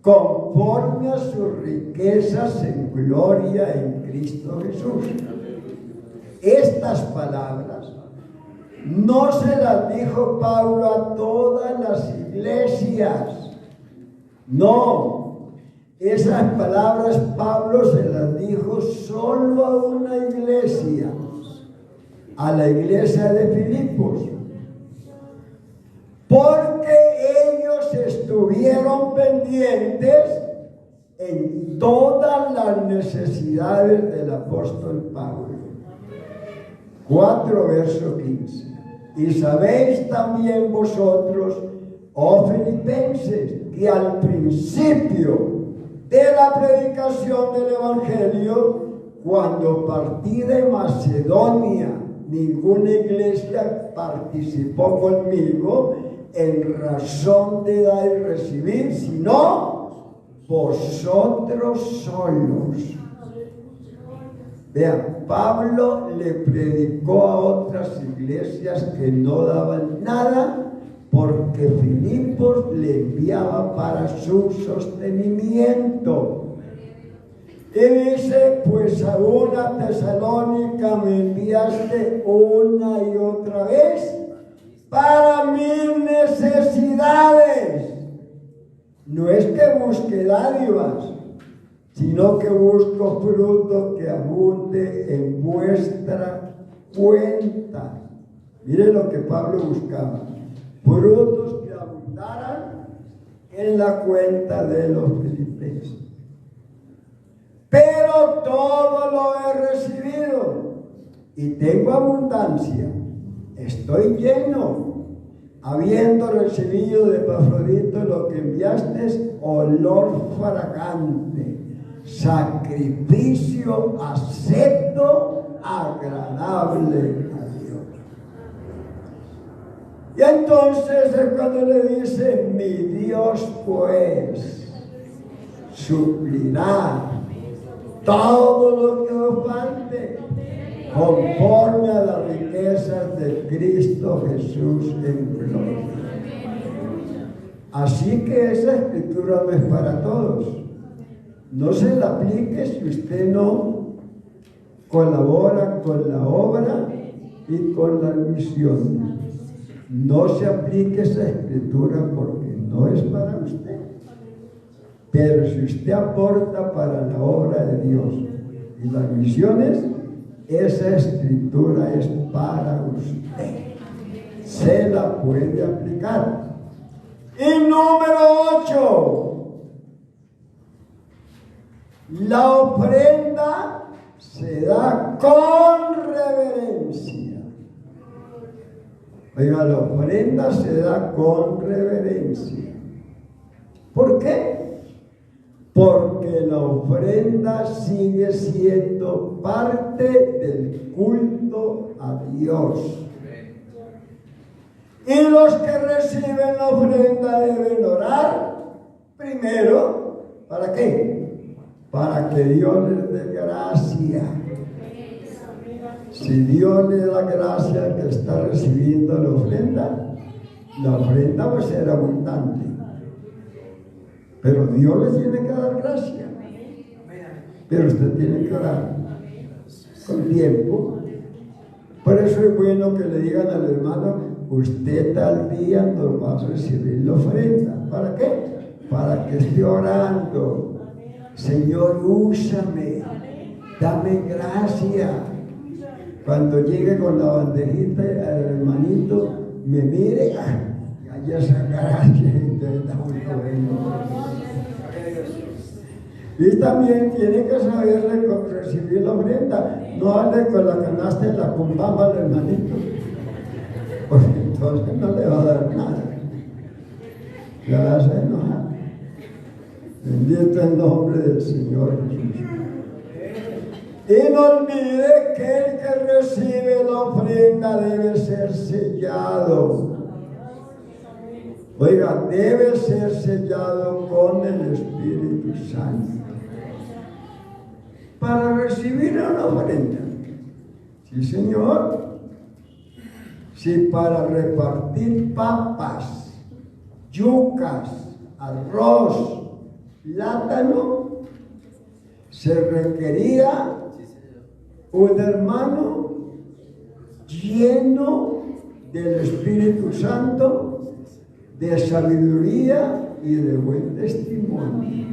conforme a sus riquezas en gloria en Cristo Jesús. Estas palabras no se las dijo Pablo a todas las iglesias. No, esas palabras Pablo se las dijo solo a una iglesia, a la iglesia de Filipos. Porque ellos estuvieron pendientes en todas las necesidades del apóstol Pablo. 4, verso 15. Y sabéis también vosotros, oh filipenses, que al principio de la predicación del Evangelio, cuando partí de Macedonia, ninguna iglesia participó conmigo en razón de dar y recibir, sino vosotros solos. Vean, Pablo le predicó a otras iglesias que no daban nada porque Filipos le enviaba para su sostenimiento. Y dice, pues a una Tesalónica me enviaste una y otra vez para mis necesidades. No es que busque dádivas, sino que busco fruto que abunde en vuestra cuenta. Miren lo que Pablo buscaba: frutos que abundaran en la cuenta de los filipenses. Pero todo lo he recibido y tengo abundancia. Estoy lleno, habiendo recibido de Epafrodito lo que enviaste, olor fragante, sacrificio acepto, agradable a Dios. Y entonces es cuando le dice, mi Dios pues suplirá todo lo que os falte, conforme a las riquezas de Cristo Jesús en gloria. Así que esa escritura no es para todos. No se la aplique si usted no colabora con la obra y con las misiones. No se aplique esa escritura porque no es para usted. Pero si usted aporta para la obra de Dios y las misiones, esa escritura es para usted. Se la puede aplicar. Y número 8. La ofrenda se da con reverencia. Oiga, la ofrenda se da con reverencia. ¿Por qué? Porque la ofrenda sigue siendo parte del culto a Dios. Y los que reciben la ofrenda deben orar primero. ¿Para qué? Para que Dios les dé gracia. Si Dios le da gracia al que está recibiendo la ofrenda va a ser abundante. Pero Dios le tiene que dar gracia. Pero usted tiene que orar con tiempo. Por eso es bueno que le digan al hermano: usted tal día nos va a recibir la ofrenda. ¿Para qué? Para que esté orando. Señor, úsame, dame gracia. Cuando llegue con la bandejita, el hermanito me mire, haya esa gracia, entonces está muy bueno. Y también tiene que saber recibir la ofrenda. No ande con la canasta en la cumbamba al hermanito, porque entonces no le va a dar nada. Le va a hacer enojar. Bendito el nombre del Señor Jesús. Y no olvide que el que recibe la ofrenda debe ser sellado. Oiga, debe ser sellado con el Espíritu Santo para recibir una ofrenda. Sí, Señor. Si para repartir papas, yucas, arroz, plátano, se requería un hermano lleno del Espíritu Santo, de sabiduría y de buen testimonio,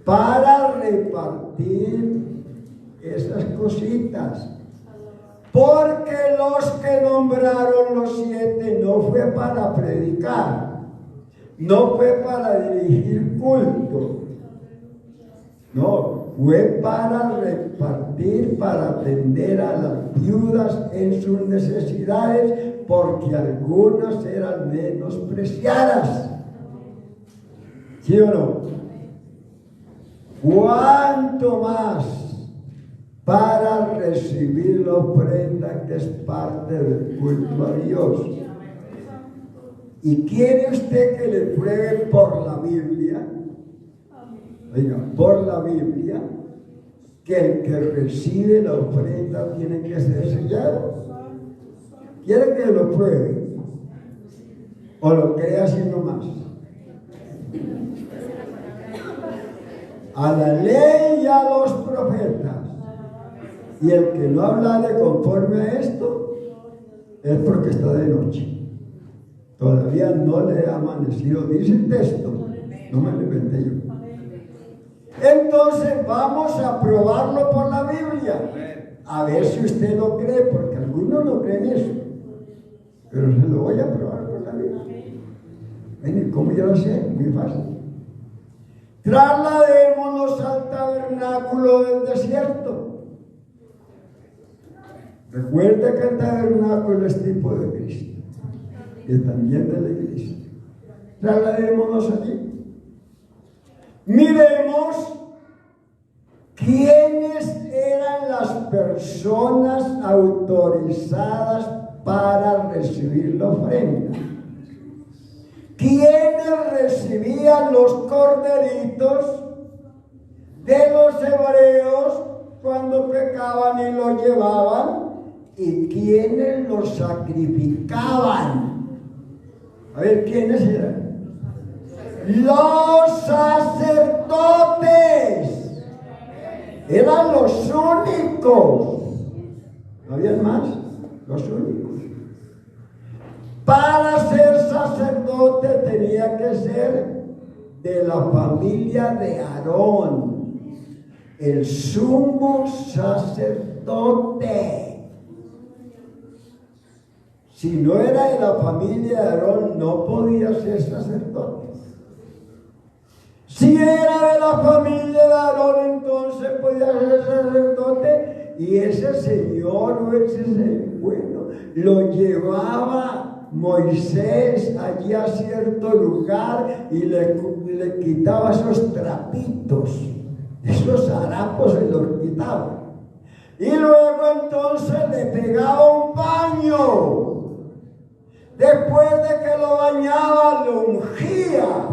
para repartir esas cositas. Porque los que nombraron los 7 no fue para predicar, no fue para dirigir culto, no, fue para repartir, para atender a las viudas en sus necesidades, porque algunas eran menospreciadas. ¿Sí o no? ¿Cuánto más para recibir la ofrenda que es parte del culto a Dios? ¿Y quiere usted que le pruebe por la Biblia? Oiga, por la Biblia, que el que recibe la ofrenda tiene que ser sellado. ¿Quiere que lo pruebe? ¿O lo cree así nomás? A la ley y a los profetas. Y el que no hablare conforme a esto es porque está de noche. Todavía no le ha amanecido, dice el texto. No me lo inventé yo. Entonces vamos a probarlo por la Biblia. A ver si usted lo cree, porque algunos no creen eso. Pero se lo voy a probar por la Biblia. Ven, ¿cómo yo lo sé? Muy fácil. Trasladémonos al tabernáculo del desierto. Recuerda que el tabernáculo es tipo de Cristo, y también de la iglesia. Trasladémonos allí. Miremos quiénes eran las personas autorizadas para recibir la ofrenda. ¿Quiénes recibían los corderitos de los hebreos cuando pecaban y los llevaban? ¿Y quiénes los sacrificaban? A ver, ¿quiénes eran? Los sacerdotes. Eran los únicos. ¿No había más? Los únicos. Para ser sacerdote tenía que ser de la familia de Aarón, el sumo sacerdote. Si no era de la familia de Aarón, no podía ser sacerdote. Si era de la familia de Aarón, entonces podía ser sacerdote. Y ese señor, o ese bueno, lo llevaba Moisés allí a cierto lugar y le quitaba esos trapitos, esos harapos se los quitaba. Y luego entonces le pegaba un baño. Después de que lo bañaba, lo ungía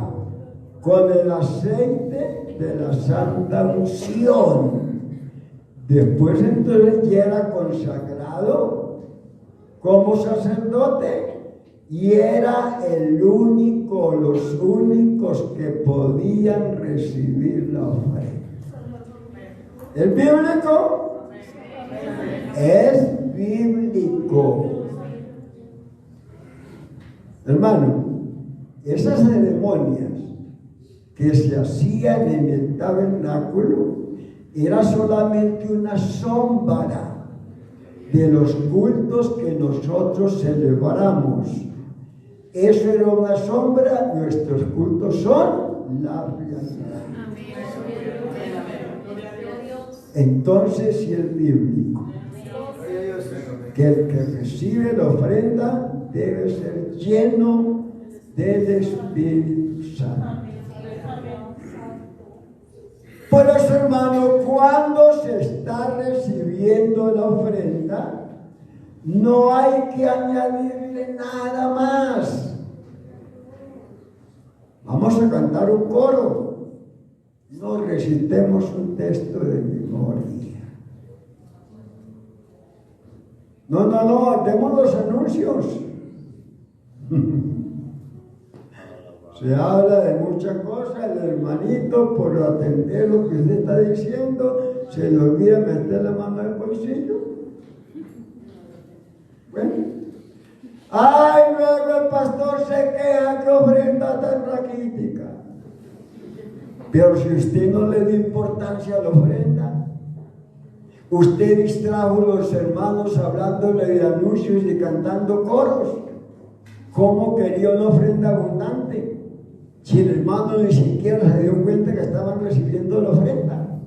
con el aceite de la santa unción. Después entonces ya era consagrado como sacerdote y era los únicos que podían recibir la ofrenda. ¿Es bíblico? Es bíblico. Hermano, esas ceremonias que se hacían en el tabernáculo era solamente una sombra de los cultos que nosotros celebramos. Eso era una sombra, nuestros cultos son la realidad. Entonces, si es bíblico que el que recibe la ofrenda debe ser lleno del Espíritu Santo. Por eso, hermano, cuando se está recibiendo la ofrenda, no hay que añadirle nada más. Vamos a cantar un coro. No recitemos un texto de memoria. No, demos los anuncios. Se habla de muchas cosas, el hermanito, por atender lo que usted está diciendo, se le olvida meter la mano en el bolsillo. Bueno. Ay, luego el pastor se queja que ofrenda tan raquítica. Pero si usted no le dio importancia a la ofrenda, usted distrajo a los hermanos hablándole de anuncios y cantando coros. ¿Cómo quería una ofrenda abundante? Si el hermano ni siquiera se dio cuenta que estaban recibiendo la ofrenda.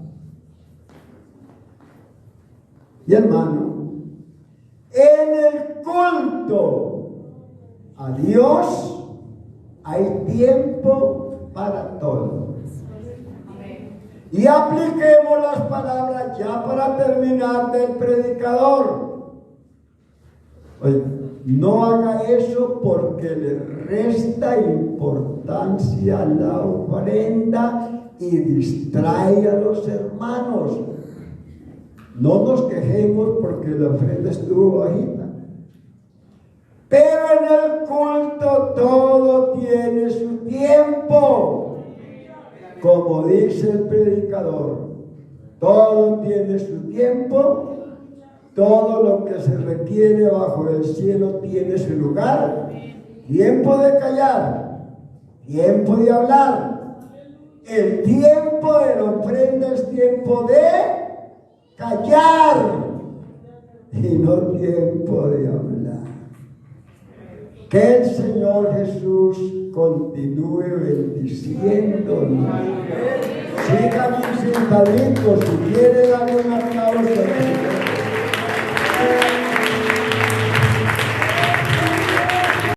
Y hermano, en el culto a Dios hay tiempo para todo. Y apliquemos las palabras ya para terminar del predicador. Oye, no haga eso porque le resta importancia a la ofrenda y distrae a los hermanos. No nos quejemos porque la ofrenda estuvo bajita. Pero en el culto todo tiene su tiempo. Como dice el predicador, todo tiene su tiempo. Todo lo que se requiere bajo el cielo tiene su lugar. Tiempo de callar, tiempo de hablar. El tiempo de la ofrenda es tiempo de callar y no tiempo de hablar. Que el Señor Jesús continúe bendiciéndonos. Sigan sentaditos, si quiere darle un aplauso.